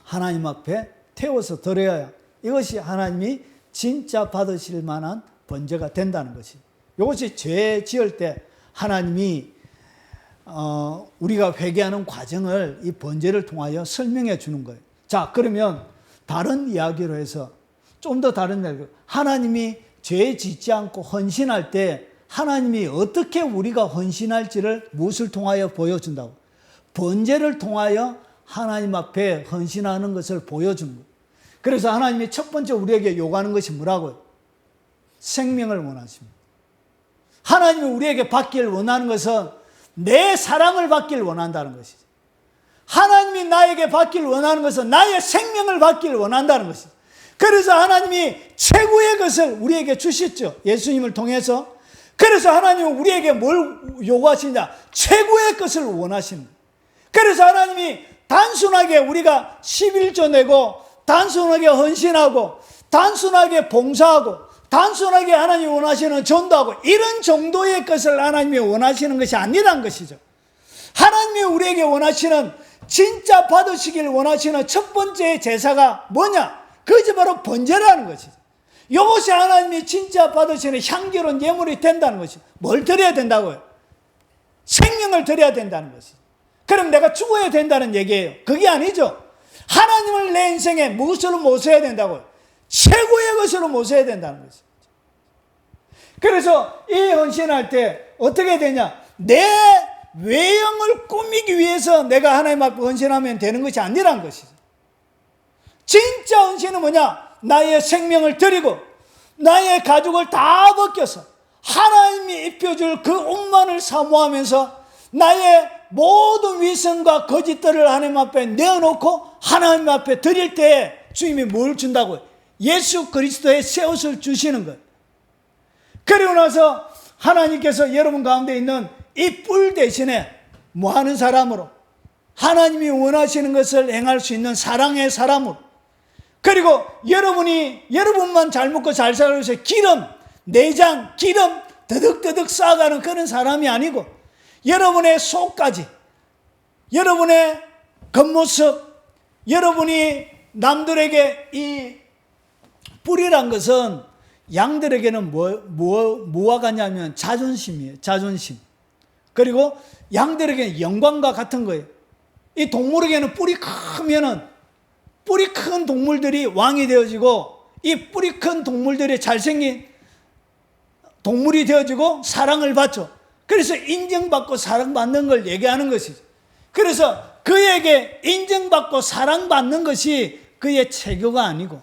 하나님 앞에 태워서 드려야 이것이 하나님이 진짜 받으실 만한 번제가 된다는 것이죠. 이것이 죄 지을 때 하나님이 우리가 회개하는 과정을 이 번제를 통하여 설명해 주는 거예요. 자, 그러면 다른 이야기로 해서 좀 더 다른 이야기로 하나님이 죄 짓지 않고 헌신할 때 하나님이 어떻게 우리가 헌신할지를 무엇을 통하여 보여준다고? 번제를 통하여 하나님 앞에 헌신하는 것을 보여주는 거예요. 그래서 하나님이 첫 번째 우리에게 요구하는 것이 뭐라고요? 생명을 원하십니다. 하나님이 우리에게 받기를 원하는 것은 내 사랑을 받기를 원한다는 것이죠. 하나님이 나에게 받기를 원하는 것은 나의 생명을 받기를 원한다는 것이죠. 그래서 하나님이 최고의 것을 우리에게 주셨죠. 예수님을 통해서. 그래서 하나님은 우리에게 뭘 요구하시냐? 최고의 것을 원하시는 거예요. 그래서 하나님이 단순하게 우리가 11조 내고 단순하게 헌신하고 단순하게 봉사하고 단순하게 하나님이 원하시는 전도하고 이런 정도의 것을 하나님이 원하시는 것이 아니란 것이죠. 하나님이 우리에게 원하시는 진짜 받으시길 원하시는 첫 번째 제사가 뭐냐? 그것이 바로 번제라는 것이죠. 이것이 하나님이 진짜 받으시는 향기로운 예물이 된다는 것이죠. 뭘 드려야 된다고요? 생명을 드려야 된다는 것이죠. 그럼 내가 죽어야 된다는 얘기예요. 그게 아니죠. 하나님을 내 인생에 무엇으로 모셔야 된다고요? 최고의 것으로 모셔야 된다는 것이죠. 그래서 이 헌신할 때 어떻게 되냐? 내 외형을 꾸미기 위해서 내가 하나님 앞에 헌신하면 되는 것이 아니란 것이죠. 진짜 헌신은 뭐냐? 나의 생명을 드리고 나의 가죽을 다 벗겨서 하나님이 입혀줄 그 옷만을 사모하면서 나의 모든 위선과 거짓들을 하나님 앞에 내어놓고 하나님 앞에 드릴 때에 주님이 뭘 준다고요? 예수 그리스도의 새 옷을 주시는 거예요. 그리고 나서 하나님께서 여러분 가운데 있는 이 뿔 대신에 뭐 하는 사람으로, 하나님이 원하시는 것을 행할 수 있는 사랑의 사람으로, 그리고 여러분만 잘 먹고 잘 살고 해서 기름, 내장, 기름 더덕더덕 쌓아가는 그런 사람이 아니고 여러분의 속까지, 여러분의 겉모습, 여러분이 남들에게 이 뿔이란 것은 양들에게는 뭐와 같냐면 자존심이에요. 자존심. 그리고 양들에게는 영광과 같은 거예요. 이 동물에게는 뿔이 크면은 뿔이 큰 동물들이 왕이 되어지고 이 뿔이 큰 동물들이 잘생긴 동물이 되어지고 사랑을 받죠. 그래서 인정받고 사랑받는 걸 얘기하는 것이죠. 그래서 그에게 인정받고 사랑받는 것이 그의 체교가 아니고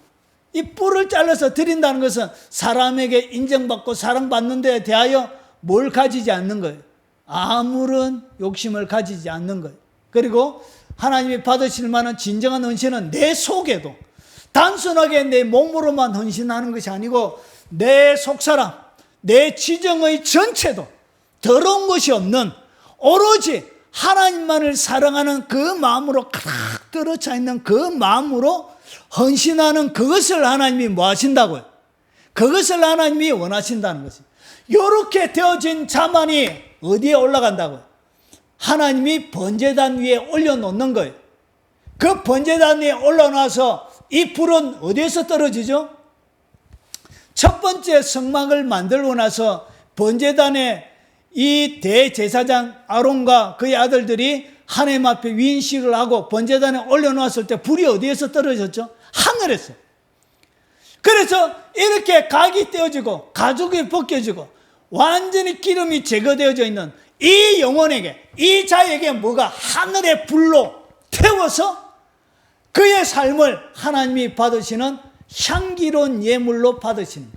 이 뿔을 잘라서 드린다는 것은 사람에게 인정받고 사랑받는 데 대하여 뭘 가지지 않는 거예요. 아무런 욕심을 가지지 않는 거예요. 그리고 하나님이 받으실 만한 진정한 헌신은 내 속에도 단순하게 내 몸으로만 헌신하는 것이 아니고 내 속사람, 내 지정의 전체도 더러운 것이 없는 오로지 하나님만을 사랑하는 그 마음으로 가득 들어차 있는 그 마음으로 헌신하는 그것을 하나님이 뭐 하신다고요? 그것을 하나님이 원하신다는 것이. 이렇게 되어진 자만이 어디에 올라간다고요? 하나님이 번제단 위에 올려놓는 거예요. 그 번제단 위에 올라놔서 이 불은 어디에서 떨어지죠? 첫 번째 성막을 만들고 나서 번제단에 이 대제사장 아론과 그의 아들들이 하나님 앞에 위인식을 하고 번제단에 올려놓았을 때 불이 어디에서 떨어졌죠? 하늘에서. 그래서 이렇게 각이 떼어지고 가죽이 벗겨지고 완전히 기름이 제거되어져 있는 이 영혼에게, 이 자에게 뭐가 하늘의 불로 태워서 그의 삶을 하나님이 받으시는 향기로운 예물로 받으시는,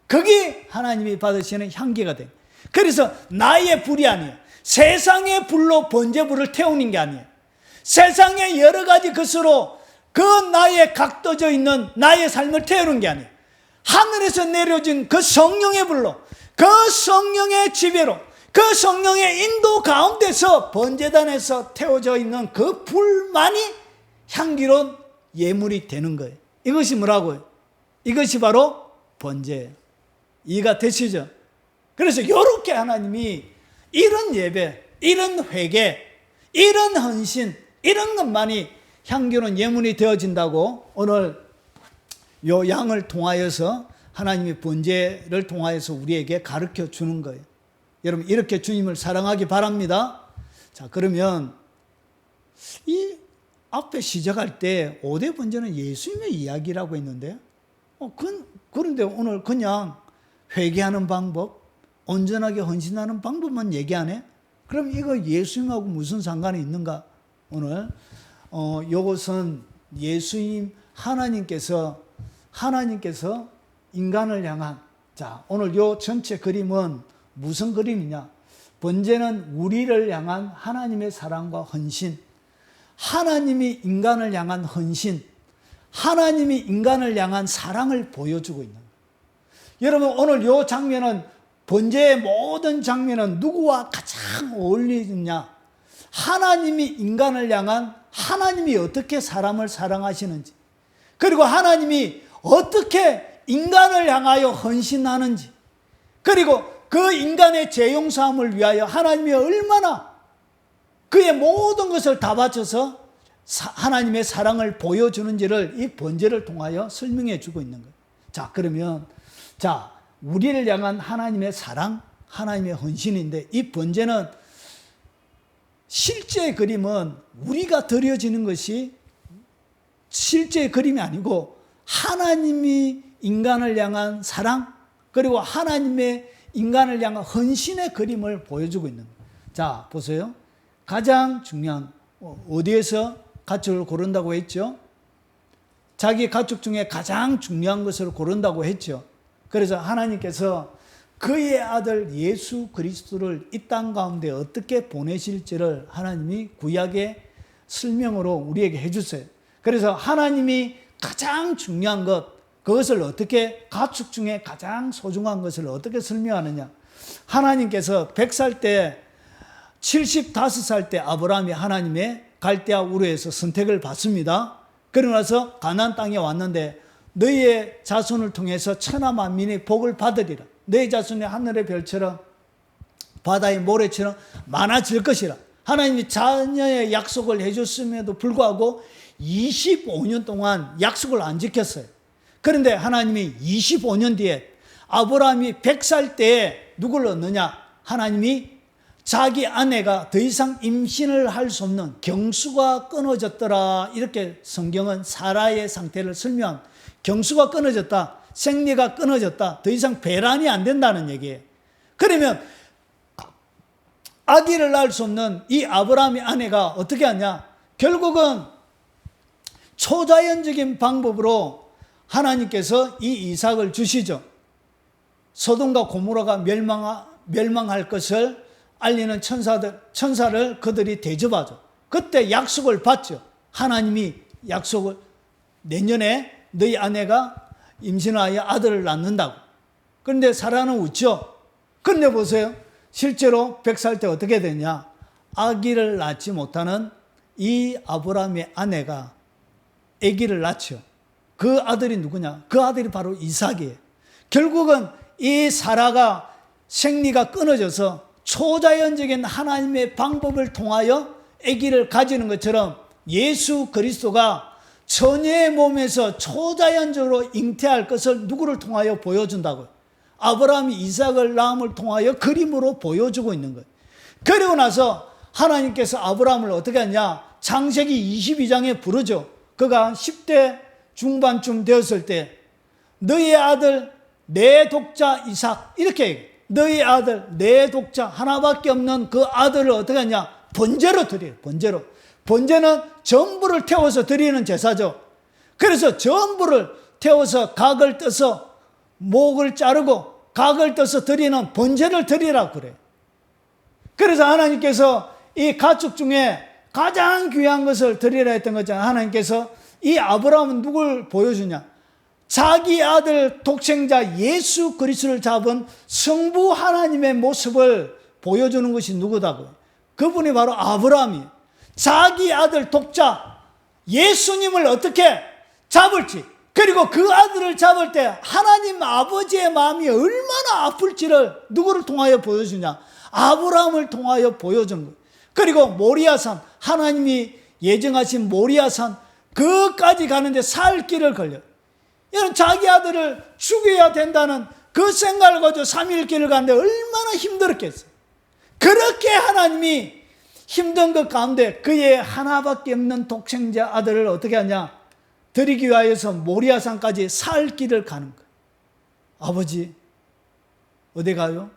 그게 하나님이 받으시는 향기가 돼요. 그래서 나의 불이 아니에요. 세상의 불로 번제불을 태우는 게 아니에요. 세상의 여러 가지 것으로 그 나의 각도져 있는 나의 삶을 태우는 게 아니에요. 하늘에서 내려진 그 성령의 불로, 그 성령의 지배로, 그 성령의 인도 가운데서 번제단에서 태워져 있는 그 불만이 향기로운 예물이 되는 거예요. 이것이 뭐라고요? 이것이 바로 번제예요. 이해가 되시죠? 그래서 이렇게 하나님이 이런 예배, 이런 회개, 이런 헌신, 이런 것만이 향기로운 예물이 되어진다고 오늘 요 양을 통하여서 하나님의 번제를 통하여서 우리에게 가르쳐 주는 거예요. 여러분 이렇게 주님을 사랑하기 바랍니다. 자, 그러면 이 앞에 시작할 때 5대 번제는 예수님의 이야기라고 했는데 그런데 오늘 그냥 회개하는 방법, 온전하게 헌신하는 방법만 얘기하네? 그럼 이거 예수님하고 무슨 상관이 있는가? 오늘 이것은 예수님 하나님께서 인간을 향한, 자, 오늘 요 전체 그림은 무슨 그림이냐? 번제는 우리를 향한 하나님의 사랑과 헌신, 하나님이 인간을 향한 헌신, 하나님이 인간을 향한 사랑을 보여주고 있는 거예요. 여러분 오늘 요 장면은, 번제의 모든 장면은 누구와 가장 어울리느냐? 하나님이 인간을 향한, 하나님이 어떻게 사람을 사랑하시는지, 그리고 하나님이 어떻게 인간을 향하여 헌신하는지, 그리고 그 인간의 죄용사함을 위하여 하나님이 얼마나 그의 모든 것을 다 바쳐서 하나님의 사랑을 보여주는지를 이 번제를 통하여 설명해 주고 있는 거예요. 자, 그러면 우리를 향한 하나님의 사랑, 하나님의 헌신인데, 이 번제는 실제 그림은 우리가 드려지는 것이 실제 그림이 아니고 하나님이 인간을 향한 사랑, 그리고 하나님의 인간을 향한 헌신의 그림을 보여주고 있는 거예요. 자, 보세요. 가장 중요한, 어디에서 가축을 고른다고 했죠? 자기 가축 중에 가장 중요한 것을 고른다고 했죠. 그래서 하나님께서 그의 아들 예수 그리스도를 이 땅 가운데 어떻게 보내실지를 하나님이 구약의 설명으로 우리에게 해주세요. 그래서 하나님이 가장 중요한 것, 그것을 어떻게, 가축 중에 가장 소중한 것을 어떻게 설명하느냐. 하나님께서 100살 때, 75살 때 아브라함이 하나님의 갈대아 우르에서 선택을 받습니다. 그러고 나서 가나안 땅에 왔는데 너희의 자손을 통해서 천하 만민이 복을 받으리라. 너희 자손이 하늘의 별처럼 바다의 모래처럼 많아질 것이라. 하나님이 자녀의 약속을 해줬음에도 불구하고 25년 동안 약속을 안 지켰어요. 그런데 하나님이 25년 뒤에 아브라함이 100살 때에 누구를 얻느냐? 하나님이 자기 아내가 더 이상 임신을 할 수 없는 경수가 끊어졌더라. 이렇게 성경은 사라의 상태를 설명. 경수가 끊어졌다. 생리가 끊어졌다. 더 이상 배란이 안 된다는 얘기예요. 그러면 아기를 낳을 수 없는 이 아브라함의 아내가 어떻게 하냐? 결국은 초자연적인 방법으로 하나님께서 이 이삭을 주시죠. 소돔과 고모라가 멸망할 것을 알리는 천사를 그들이 대접하죠. 그때 약속을 받죠. 하나님이 약속을, 내년에 너희 아내가 임신하여 아들을 낳는다고. 그런데 사라는 웃죠. 그런데 보세요. 실제로 100살 때 어떻게 되냐? 아기를 낳지 못하는 이 아브라함의 아내가 아기를 낳죠. 그 아들이 누구냐? 그 아들이 바로 이삭이에요. 결국은 이 사라가 생리가 끊어져서 초자연적인 하나님의 방법을 통하여 아기를 가지는 것처럼 예수 그리스도가 처녀의 몸에서 초자연적으로 잉태할 것을 누구를 통하여 보여준다고요? 아브라함이 이삭을 낳음을 통하여 그림으로 보여주고 있는 거예요. 그리고 나서 하나님께서 아브라함을 어떻게 하냐? 창세기 22장에 부르죠. 그가 10대 중반쯤 되었을 때 너희의 아들 내 독자 이삭, 이렇게 얘기해요. 너희 아들 내 독자 하나밖에 없는 그 아들을 어떻게 하냐? 번제로 드려요. 번제로. 번제는 전부를 태워서 드리는 제사죠. 그래서 전부를 태워서 각을 떠서 목을 자르고 각을 떠서 드리는 번제를 드리라고 그래요. 그래서 하나님께서 이 가축 중에 가장 귀한 것을 드리라 했던 거잖아요. 하나님께서 이 아브라함은 누굴 보여주냐? 자기 아들 독생자 예수 그리스도를 잡은 성부 하나님의 모습을 보여주는 것이 누구다고요? 그분이 바로 아브라함이에요. 자기 아들 독자 예수님을 어떻게 잡을지, 그리고 그 아들을 잡을 때 하나님 아버지의 마음이 얼마나 아플지를 누구를 통하여 보여주냐? 아브라함을 통하여 보여준 거예요. 그리고 모리아산, 하나님이 예정하신 모리아산, 그까지 가는데 살 길을 걸려요. 이런 자기 아들을 죽여야 된다는 그 생각을 가지고 3일 길을 가는데 얼마나 힘들었겠어요. 그렇게 하나님이 힘든 것 가운데 그의 하나밖에 없는 독생자 아들을 어떻게 하냐? 드리기 위하여서 모리아산까지 살 길을 가는 거예요. 아버지 어디 가요?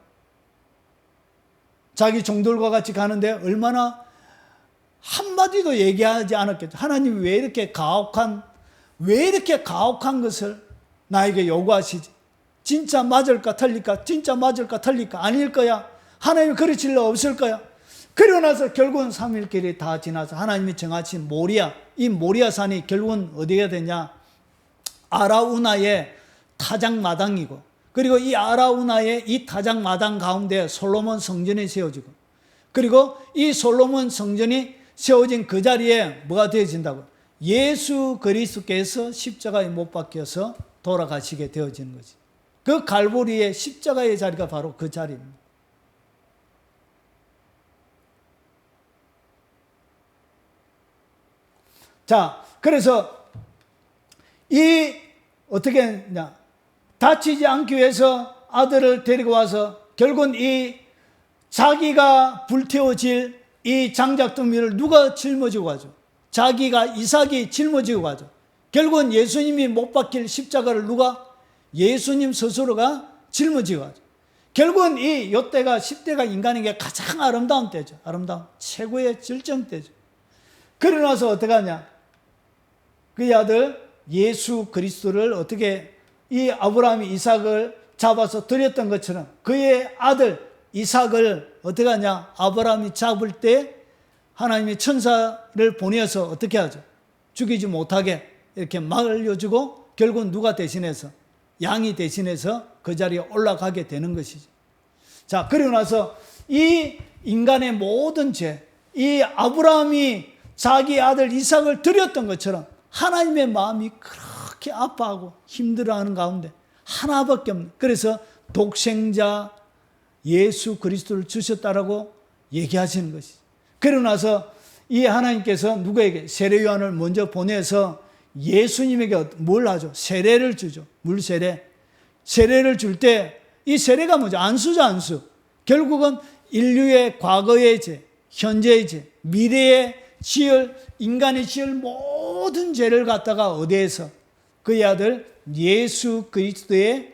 자기 종들과 같이 가는데 얼마나 한마디도 얘기하지 않았겠죠. 하나님이 왜 이렇게 가혹한 것을 나에게 요구하시지? 진짜 맞을까 틀릴까? 진짜 맞을까 틀릴까? 아닐 거야. 하나님이 그르칠 리 없을 거야. 그러고 나서 결국은 3일길이 다 지나서 하나님이 정하신 모리아, 이 모리아산이 결국은 어디가 되냐? 아라우나의 타작마당이고, 그리고 이 아라우나의 이 타작마당 가운데 솔로몬 성전이 세워지고, 그리고 이 솔로몬 성전이 세워진 그 자리에 뭐가 되어진다고? 예수 그리스도께서 십자가에 못 박혀서 돌아가시게 되어지는 거지. 그 갈보리의 십자가의 자리가 바로 그 자리입니다. 자, 그래서 어떻게 했냐? 다치지 않기 위해서 아들을 데리고 와서 결국은 이 자기가 불태워질 이 장작더미를 누가 짊어지고 가죠? 자기가 이삭이 짊어지고 가죠. 결국은 예수님이 못 박힐 십자가를 누가? 예수님 스스로가 짊어지고 가죠. 결국은 이때가 10대가 인간에게 가장 아름다운 때죠. 아름다운 최고의 절정 때죠. 그러고 나서 어떻게 하냐? 그의 아들 예수 그리스도를 어떻게 이 아브라함이 이삭을 잡아서 드렸던 것처럼 그의 아들 이삭을 어떻게 하냐? 아브라함이 잡을 때 하나님의 천사를 보내서 어떻게 하죠? 죽이지 못하게 이렇게 막아주고 결국 누가 대신해서? 양이 대신해서 그 자리에 올라가게 되는 것이죠. 자, 그리고 나서 이 인간의 모든 죄, 이 아브라함이 자기 아들 이삭을 드렸던 것처럼 하나님의 마음이 그렇게 아파하고 힘들어하는 가운데 하나밖에 없는, 그래서 독생자 예수 그리스도를 주셨다라고 얘기하시는 것이죠. 그러고 나서 이 하나님께서 누구에게? 세례 요한을 먼저 보내서 예수님에게 뭘 하죠? 세례를 주죠. 물 세례. 세례를 줄 때 이 세례가 뭐죠? 안수죠, 안수. 결국은 인류의 과거의 죄, 현재의 죄, 미래의 지을, 인간이 지을 모든 죄를 갖다가 어디에서? 그의 아들 예수 그리스도의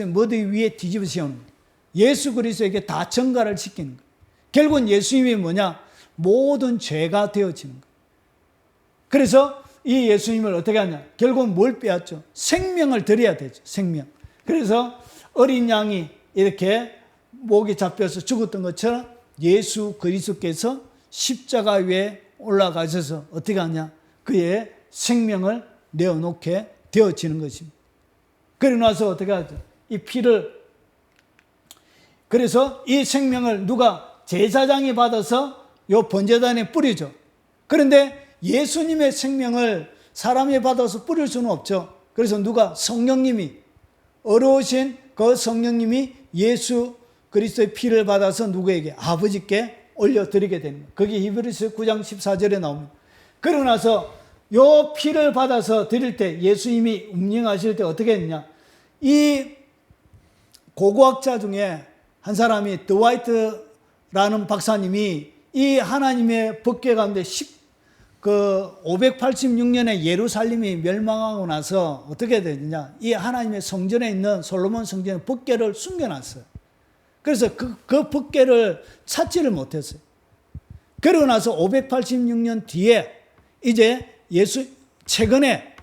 머리 위에 뒤집어 씌우는 거예요. 예수 그리스도에게 다 전가를 시키는 거예요. 결국은 예수님이 뭐냐? 모든 죄가 되어지는 거예요. 그래서 이 예수님을 어떻게 하냐? 결국은 뭘 빼앗죠? 생명을 드려야 되죠. 생명. 그래서 어린 양이 이렇게 목에 잡혀서 죽었던 것처럼 예수 그리스도께서 십자가 위에 올라가셔서 어떻게 하냐? 그의 생명을 내어놓게 되어지는 것입니다. 그리고 나서 어떻게 하죠? 이 피를, 그래서 이 생명을 누가? 제사장이 받아서 요 번제단에 뿌리죠. 그런데 예수님의 생명을 사람이 받아서 뿌릴 수는 없죠. 그래서 누가? 성령님이, 어려우신 그 성령님이 예수 그리스도의 피를 받아서 누구에게? 아버지께 올려드리게 되는 거예요. 그게 히브리서 9장 14절에 나옵니다. 그러고 나서 요 피를 받아서 드릴 때 예수님이 운명하실 때 어떻게 했냐? 이 고고학자 중에 한 사람이 드와이트라는 박사님이 이 하나님의 법궤 가운데 586년에 예루살렘이 멸망하고 나서 어떻게 되느냐? 이 하나님의 성전에 있는 솔로몬 성전의 법궤를 숨겨놨어요. 그래서 그 법궤를 찾지를 못했어요. 그러고 나서 586년 뒤에 이제 최근에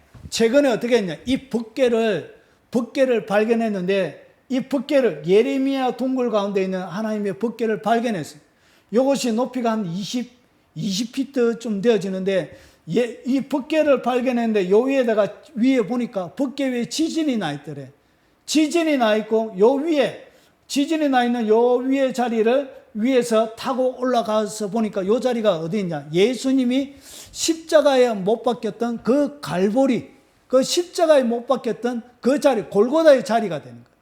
어떻게 했냐? 이 법궤를 발견했는데 이 법궤를 예레미야 동굴 가운데 있는 하나님의 법궤를 발견했어요. 이것이 높이가 한 20피트 좀 되어지는데 이 법궤를 발견했는데 요 위에다가 위에 보니까 법궤 위에 지진이 나 있더래. 지진이 나 있고 요 위에 지진이 나 있는 요 위에 자리를 위에서 타고 올라가서 보니까 요 자리가 어디 있냐? 예수님이 십자가에 못 박혔던 그 갈보리, 그 십자가에 못 박혔던 그 자리, 골고다의 자리가 되는 거예요.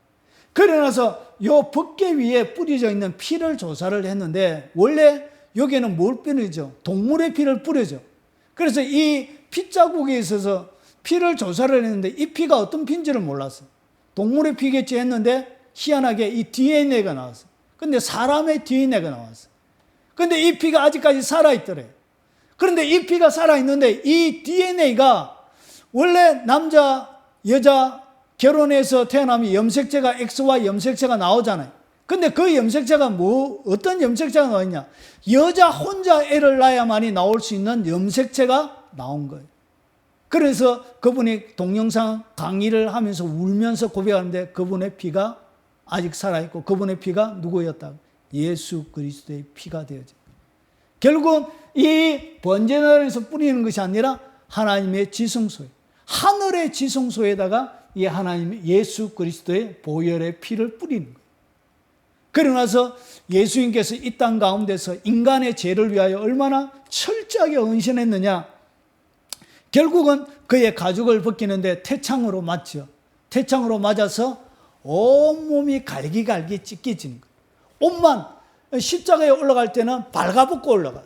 그러고 나서 요 법궤 위에 뿌려져 있는 피를 조사를 했는데 원래 여기에는 뭘 뿌리죠? 동물의 피를 뿌려죠. 그래서 이 피자국에 있어서 피를 조사를 했는데 이 피가 어떤 피인지를 몰랐어요. 동물의 피겠지 했는데 희한하게 이 DNA가 나왔어요. 근데 사람의 DNA가 나왔어요. 근데 이 피가 아직까지 살아있더래요. 그런데 이 피가 살아있는데 이 DNA가 원래 남자, 여자 결혼해서 태어나면 염색체가 XY 염색체가 나오잖아요. 근데 그 염색체가 어떤 염색체가 나왔냐? 여자 혼자 애를 낳아야만이 나올 수 있는 염색체가 나온 거예요. 그래서 그분이 동영상 강의를 하면서 울면서 고백하는데 그분의 피가 아직 살아있고 그분의 피가 누구였다고? 예수 그리스도의 피가 되어져. 결국은 이 번제단에서 뿌리는 것이 아니라 하나님의 지성소에, 하늘의 지성소에다가 이 하나님의 예수 그리스도의 보혈의 피를 뿌리는 거예요. 그러고 나서 예수님께서 이 땅 가운데서 인간의 죄를 위하여 얼마나 철저하게 헌신했느냐. 결국은 그의 가죽을 벗기는데 태창으로 맞죠. 태창으로 맞아서 온몸이 갈기갈기 찢겨지는 거예요. 옷만 십자가에 올라갈 때는 발가벗고 올라가요.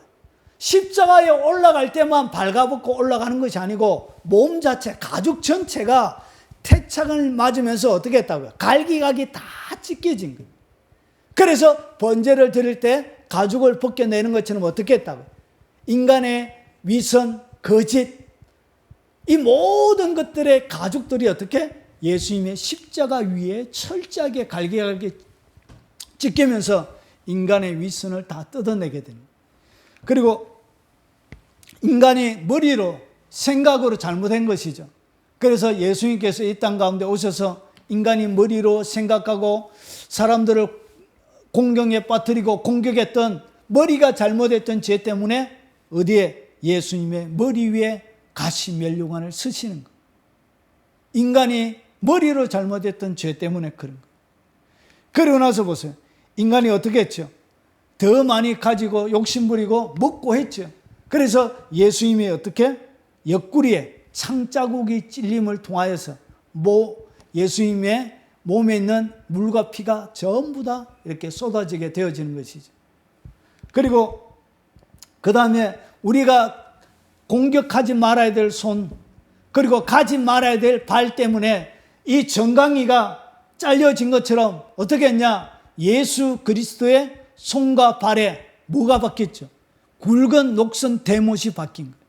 십자가에 올라갈 때만 발가벗고 올라가는 것이 아니고 몸 자체, 가죽 전체가 태창을 맞으면서 어떻게 했다고요? 갈기갈기 다 찢겨진 거예요. 그래서 번제를 드릴 때 가죽을 벗겨내는 것처럼 어떻게 했다고요? 인간의 위선, 거짓, 이 모든 것들의 가죽들이 어떻게? 예수님의 십자가 위에 철저하게 갈기갈기 찢기면서 인간의 위선을 다 뜯어내게 됩니다. 그리고 인간이 머리로 생각으로 잘못한 것이죠. 그래서 예수님께서 이 땅 가운데 오셔서 인간이 머리로 생각하고 사람들을 공경에 빠뜨리고 공격했던 머리가 잘못했던 죄 때문에 어디에? 예수님의 머리 위에 가시면류관을 쓰시는 것. 인간이 머리로 잘못했던 죄 때문에 그런 것. 그러고 나서 보세요. 인간이 어떻게 했죠? 더 많이 가지고 욕심부리고 먹고 했죠. 그래서 예수님이 어떻게? 옆구리에 창자국이 찔림을 통하여서 예수님의 몸에 있는 물과 피가 전부 다 이렇게 쏟아지게 되어지는 것이죠. 그리고 그 다음에 우리가 공격하지 말아야 될 손, 그리고 가지 말아야 될 발 때문에 이 정강이가 잘려진 것처럼 어떻게 했냐? 예수 그리스도의 손과 발에 뭐가 박혔죠? 굵은 녹슨 대못이 박힌 거예요.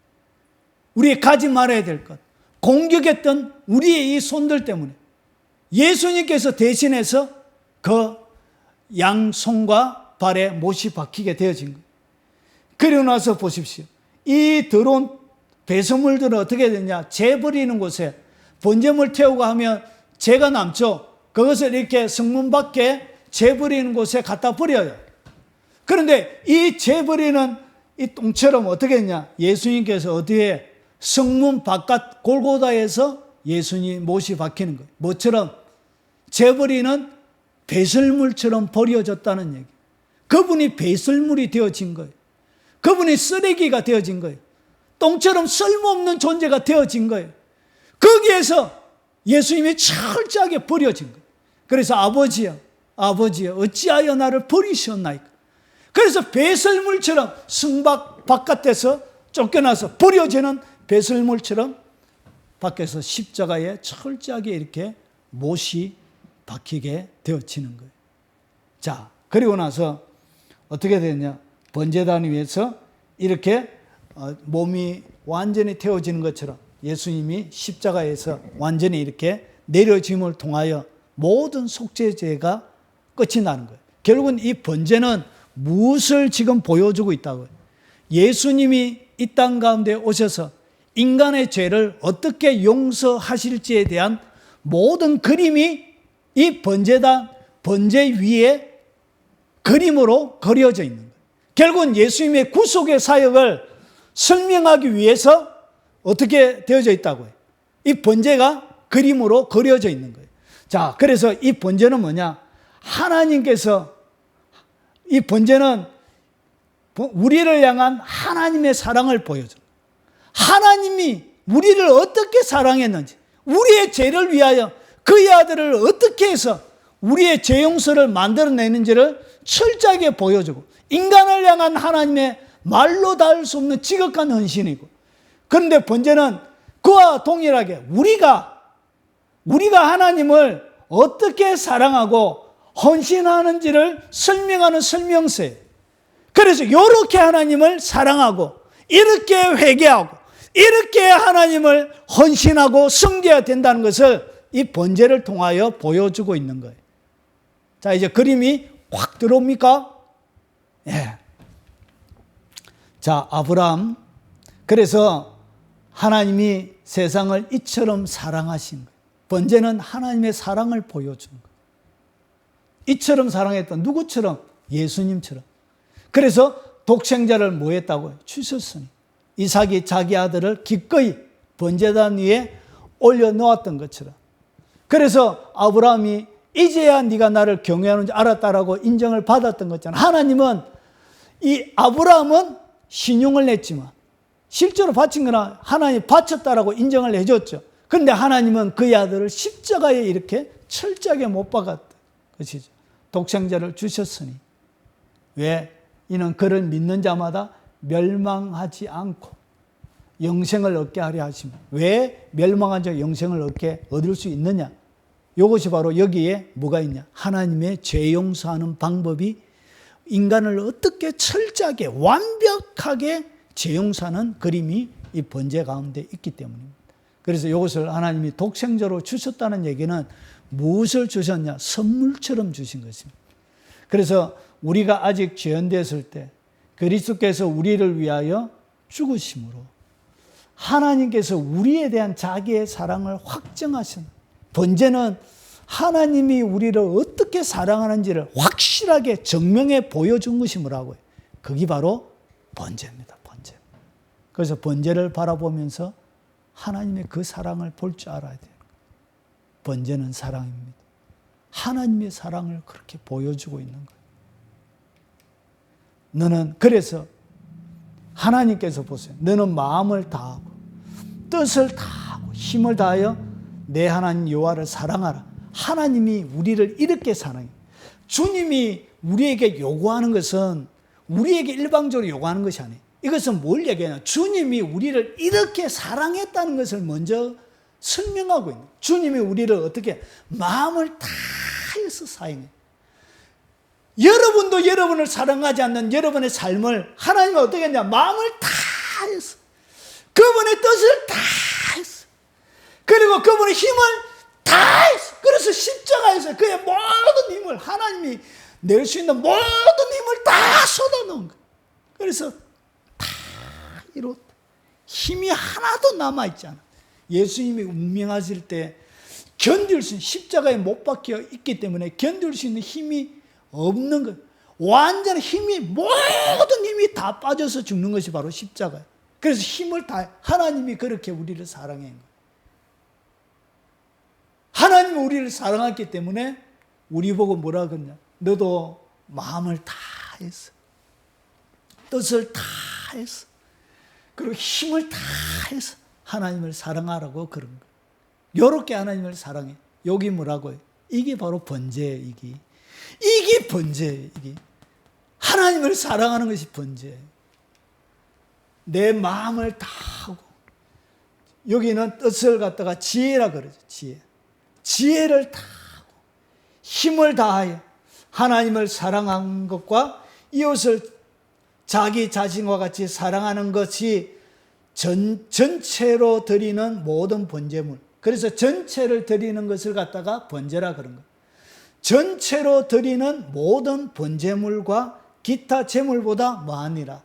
우리 가지 말아야 될 것, 공격했던 우리의 이 손들 때문에 예수님께서 대신해서 그 양손과 발에 못이 박히게 되어진 거예요. 그리고 나서 보십시오. 이 더러운 배설물들은 어떻게 되냐? 재 버리는 곳에 번제물 태우고 하면 재가 남죠. 그것을 이렇게 성문 밖에 재 버리는 곳에 갖다 버려요. 그런데 이 재 버리는 이 똥처럼 어떻게 했냐? 예수님께서 어디에? 성문 바깥 골고다에서 예수님 못이 박히는 거예요. 뭐처럼? 재 버리는 배설물처럼 버려졌다는 얘기. 그분이 배설물이 되어진 거예요. 그분이 쓰레기가 되어진 거예요. 똥처럼 쓸모없는 존재가 되어진 거예요. 거기에서 예수님이 철저하게 버려진 거예요. 그래서 아버지여 어찌하여 나를 버리셨나이까. 그래서 배설물처럼 성박 바깥에서 쫓겨나서 버려지는 배설물처럼 밖에서 십자가에 철저하게 이렇게 못이 박히게 되어지는 거예요. 자, 그리고 나서 어떻게 되냐? 번제단 위에서 이렇게 몸이 완전히 태워지는 것처럼 예수님이 십자가에서 완전히 이렇게 내려짐을 통하여 모든 속죄제가 끝이 나는 거예요. 결국은 이 번제는 무엇을 지금 보여주고 있다고요? 예수님이 이 땅 가운데 오셔서 인간의 죄를 어떻게 용서하실지에 대한 모든 그림이 이 번제단, 번제 위에 그림으로 그려져 있는 거예요. 결국은 예수님의 구속의 사역을 설명하기 위해서 어떻게 되어져 있다고요? 이 번제가 그림으로 그려져 있는 거예요. 자, 그래서 이 번제는 뭐냐? 하나님께서 이 번제는 우리를 향한 하나님의 사랑을 보여줘요. 하나님이 우리를 어떻게 사랑했는지, 우리의 죄를 위하여 그의 아들을 어떻게 해서 우리의 죄 용서를 만들어내는지를 철저하게 보여주고, 인간을 향한 하나님의 말로 닿을 수 없는 지극한 헌신이고, 그런데 번제는 그와 동일하게 우리가 하나님을 어떻게 사랑하고 헌신하는지를 설명하는 설명서예요. 그래서 이렇게 하나님을 사랑하고 이렇게 회개하고 이렇게 하나님을 헌신하고 섬겨야 된다는 것을 이 번제를 통하여 보여주고 있는 거예요. 자, 이제 그림이 확 들어옵니까? 예. 자, 아브라함. 그래서 하나님이 세상을 이처럼 사랑하신 거예요. 번제는 하나님의 사랑을 보여주는 거예요. 이처럼 사랑했던 누구처럼? 예수님처럼. 그래서 독생자를 뭐 했다고요? 주셨으니. 이삭이 자기 아들을 기꺼이 번제단 위에 올려놓았던 것처럼. 그래서 아브라함이 이제야 네가 나를 경외하는지 알았다라고 인정을 받았던 것처럼, 하나님은 이 아브라함은 신용을 냈지만 실제로 바친 거나 하나님이 바쳤다라고 인정을 해줬죠. 그런데 하나님은 그의 아들을 십자가에 이렇게 철저하게 못 박았던 것이죠. 독생자를 주셨으니. 왜? 이는 그를 믿는 자마다 멸망하지 않고 영생을 얻게 하려 하십니다. 왜 멸망한 자 영생을 얻을 수 있느냐? 이것이 바로 여기에 뭐가 있냐? 하나님의 죄 용서하는 방법이 인간을 어떻게 철저하게 완벽하게 죄 용서하는 그림이 이 번제 가운데 있기 때문입니다. 그래서 이것을 하나님이 독생자로 주셨다는 얘기는 무엇을 주셨냐? 선물처럼 주신 것입니다. 그래서 우리가 아직 죄인되었을 때 그리스도께서 우리를 위하여 죽으심으로 하나님께서 우리에 대한 자기의 사랑을 확정하신, 번제는 하나님이 우리를 어떻게 사랑하는지를 확실하게 증명해 보여준 것이 뭐라고요? 그게 바로 번제입니다. 번제. 그래서 번제를 바라보면서 하나님의 그 사랑을 볼 줄 알아야 돼요. 번제는 사랑입니다. 하나님의 사랑을 그렇게 보여주고 있는 거예요. 너는, 그래서 하나님께서 보세요. 너는 마음을 다하고 뜻을 다하고 힘을 다하여 내 하나님 여호와를 사랑하라. 하나님이 우리를 이렇게 사랑해요. 주님이 우리에게 요구하는 것은 우리에게 일방적으로 요구하는 것이 아니에요. 이것은 뭘 얘기하냐? 주님이 우리를 이렇게 사랑했다는 것을 먼저 설명하고 있는 거예요. 주님이 우리를 어떻게 마음을 다해서 사랑해요. 여러분도 여러분을 사랑하지 않는 여러분의 삶을 하나님은 어떻게 했냐? 마음을 다해서, 그분의 뜻을 다해서, 그리고 그분의 힘을 다해서, 그래서 십자가에서 그의 모든 힘을, 하나님이 낼 수 있는 모든 힘을 다 쏟아놓은 거예요. 그래서 다 이뤘다. 힘이 하나도 남아있지 않아. 예수님이 운명하실 때 견딜 수 있는, 십자가에 못 박혀 있기 때문에 견딜 수 있는 힘이 없는 거예요. 완전 힘이, 모든 힘이 다 빠져서 죽는 것이 바로 십자가예요. 그래서 힘을 다, 하나님이 그렇게 우리를 사랑한 거예요. 하나님이 우리를 사랑했기 때문에 우리 보고 뭐라 그러냐? 너도 마음을 다해서, 뜻을 다해서, 그리고 힘을 다해서 하나님을 사랑하라고 그런 거예요. 이렇게 하나님을 사랑해. 여기 뭐라고요? 이게 바로 번제예요. 이게 번제예요. 이게 하나님을 사랑하는 것이 번제예요. 내 마음을 다하고, 여기는 뜻을 갖다가 지혜라 그러죠. 지혜를 다하고 힘을 다하여 하나님을 사랑한 것과 이웃을 자기 자신과 같이 사랑하는 것이 전체로 드리는 모든 번제물. 그래서 전체를 드리는 것을 갖다가 번제라 그런 거예요. 전체로 드리는 모든 번제물과 기타 제물보다 뭐하니라?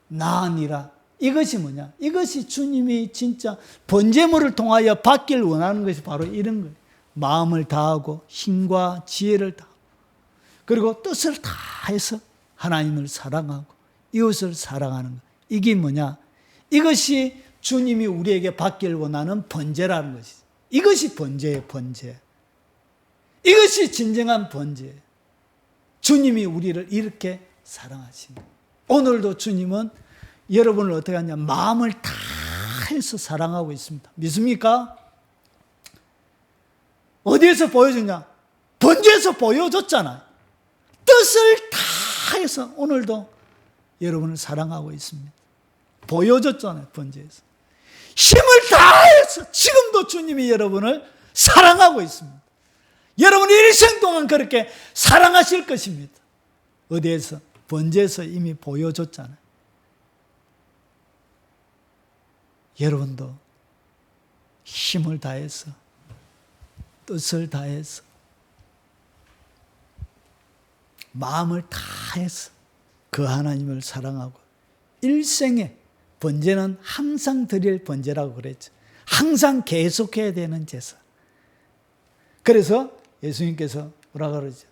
나으니라. 이것이 뭐냐? 이것이 주님이 진짜 번제물을 통하여 받길 원하는 것이 바로 이런 거예요. 마음을 다하고 힘과 지혜를 다하고, 그리고 뜻을 다해서 하나님을 사랑하고 이웃을 사랑하는 것. 이게 뭐냐? 이것이 주님이 우리에게 받길 원하는 번제라는 것이죠. 이것이 번제예요. 번제. 이것이 진정한 번제예요. 주님이 우리를 이렇게 사랑하신 거예요. 오늘도 주님은 여러분을 어떻게 하냐? 마음을 다해서 사랑하고 있습니다. 믿습니까? 어디에서 보여주냐? 번제에서 보여줬잖아요. 뜻을 다해서 오늘도 여러분을 사랑하고 있습니다. 보여줬잖아요. 번제에서. 힘을 다해서 지금도 주님이 여러분을 사랑하고 있습니다. 여러분이 일생 동안 그렇게 사랑하실 것입니다. 어디에서? 번제에서 이미 보여줬잖아요. 여러분도 힘을 다해서, 뜻을 다해서, 마음을 다해서 그 하나님을 사랑하고, 일생에 번제는 항상 드릴 번제라고 그랬죠. 항상 계속해야 되는 제사. 그래서 예수님께서 뭐라 그러죠?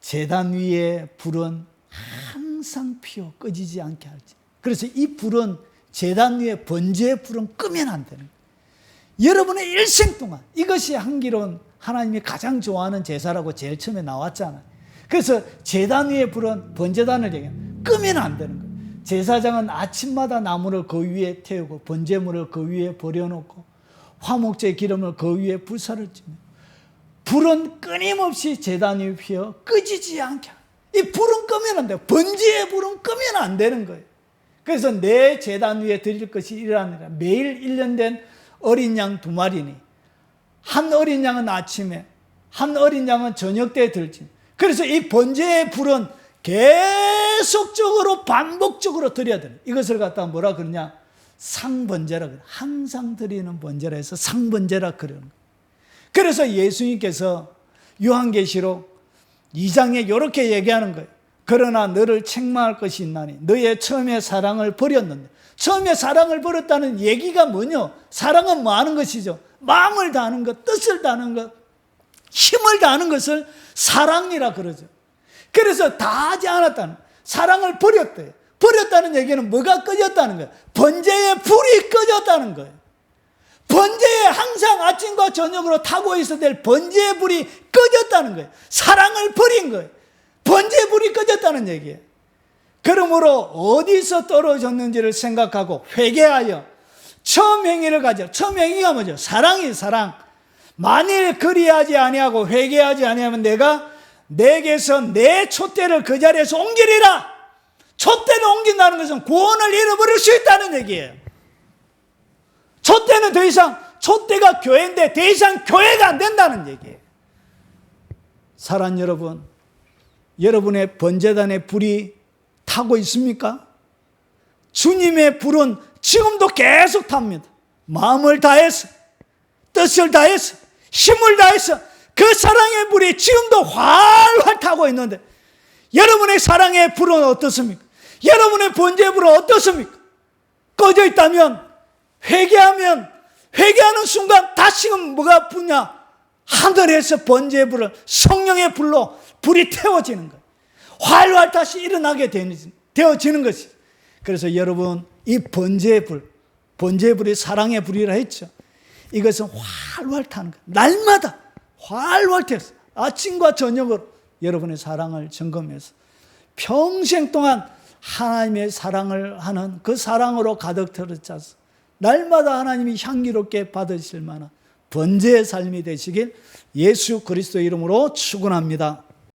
제단 위에 불은 항상 피어 꺼지지 않게 할지. 그래서 이 불은, 제단 위에 번제의 불은 끄면 안 되는 거예요. 여러분의 일생 동안 이것이 한기론 하나님이 가장 좋아하는 제사라고 제일 처음에 나왔잖아요. 그래서 제단 위에 불은, 번제단을 얘기해요. 끄면 안 되는 거예요. 제사장은 아침마다 나무를 그 위에 태우고 번제물을 그 위에 버려놓고 화목제 기름을 그 위에 불사를 찌며 불은 끊임없이 제단 위에 피어 끄지지 않게. 이 불은 끄면 안 돼요. 번제의 불은 끄면 안 되는 거예요. 그래서 내 제단 위에 드릴 것이 이러하니라. 매일 1년 된 어린 양 2마리니 한 어린 양은 아침에, 한 어린 양은 저녁 때에 들지. 그래서 이 번제의 불은 계속적으로 반복적으로 드려야 돼요. 이것을 갖다가 뭐라 그러냐? 상번제라 그래요. 항상 드리는 번제라 해서 상번제라 그러는 거예요. 그래서 예수님께서 요한계시록 2장에 이렇게 얘기하는 거예요. 그러나 너를 책망할 것이 있나니 너의 처음의 사랑을 버렸는데 처음에 사랑을 버렸다는 얘기가 뭐냐? 사랑은 뭐 하는 것이죠? 마음을 다하는 것, 뜻을 다하는 것, 힘을 다하는 것을 사랑이라 그러죠. 그래서 다 하지 않았다는, 사랑을 버렸대요. 버렸다는 얘기는 뭐가 꺼졌다는 거예요? 번제의 불이 꺼졌다는 거예요. 번제에 항상 아침과 저녁으로 타고 있어야 될 번제의 불이 꺼졌다는 거예요. 사랑을 버린 거예요. 번제의 불이 꺼졌다는 얘기예요. 그러므로 어디서 떨어졌는지를 생각하고 회개하여 처음 행위를 가져. 처음 행위가 뭐죠? 사랑이 사랑. 만일 그리하지 아니하고 회개하지 아니하면 내가 내게서 내 촛대를 그 자리에서 옮기리라. 촛대를 옮긴다는 것은 구원을 잃어버릴 수 있다는 얘기예요. 촛대는 더 이상, 촛대가 교회인데 더 이상 교회가 안 된다는 얘기예요. 사랑하는 여러분, 여러분의 번제단의 불이 타고 있습니까? 주님의 불은 지금도 계속 탑니다. 마음을 다해서, 뜻을 다해서, 힘을 다해서 그 사랑의 불이 지금도 활활 타고 있는데 여러분의 사랑의 불은 어떻습니까? 여러분의 번제의 불은 어떻습니까? 꺼져 있다면 회개하면 회개하는 순간 다시금 뭐가 붙냐? 하늘에서 번제의 불을 성령의 불로 불이 태워지는 거예요. 활활 다시 일어나게 되어지는 것이. 그래서 여러분 이 번제의 불, 번제의 불이 사랑의 불이라 했죠. 이것은 활활 타는 거예요. 날마다 활활 태워서 아침과 저녁으로 여러분의 사랑을 점검해서 평생 동안 하나님의 사랑을 하는 그 사랑으로 가득 들어차서 날마다 하나님이 향기롭게 받으실 만한 번제의 삶이 되시길 예수 그리스도 이름으로 축원합니다.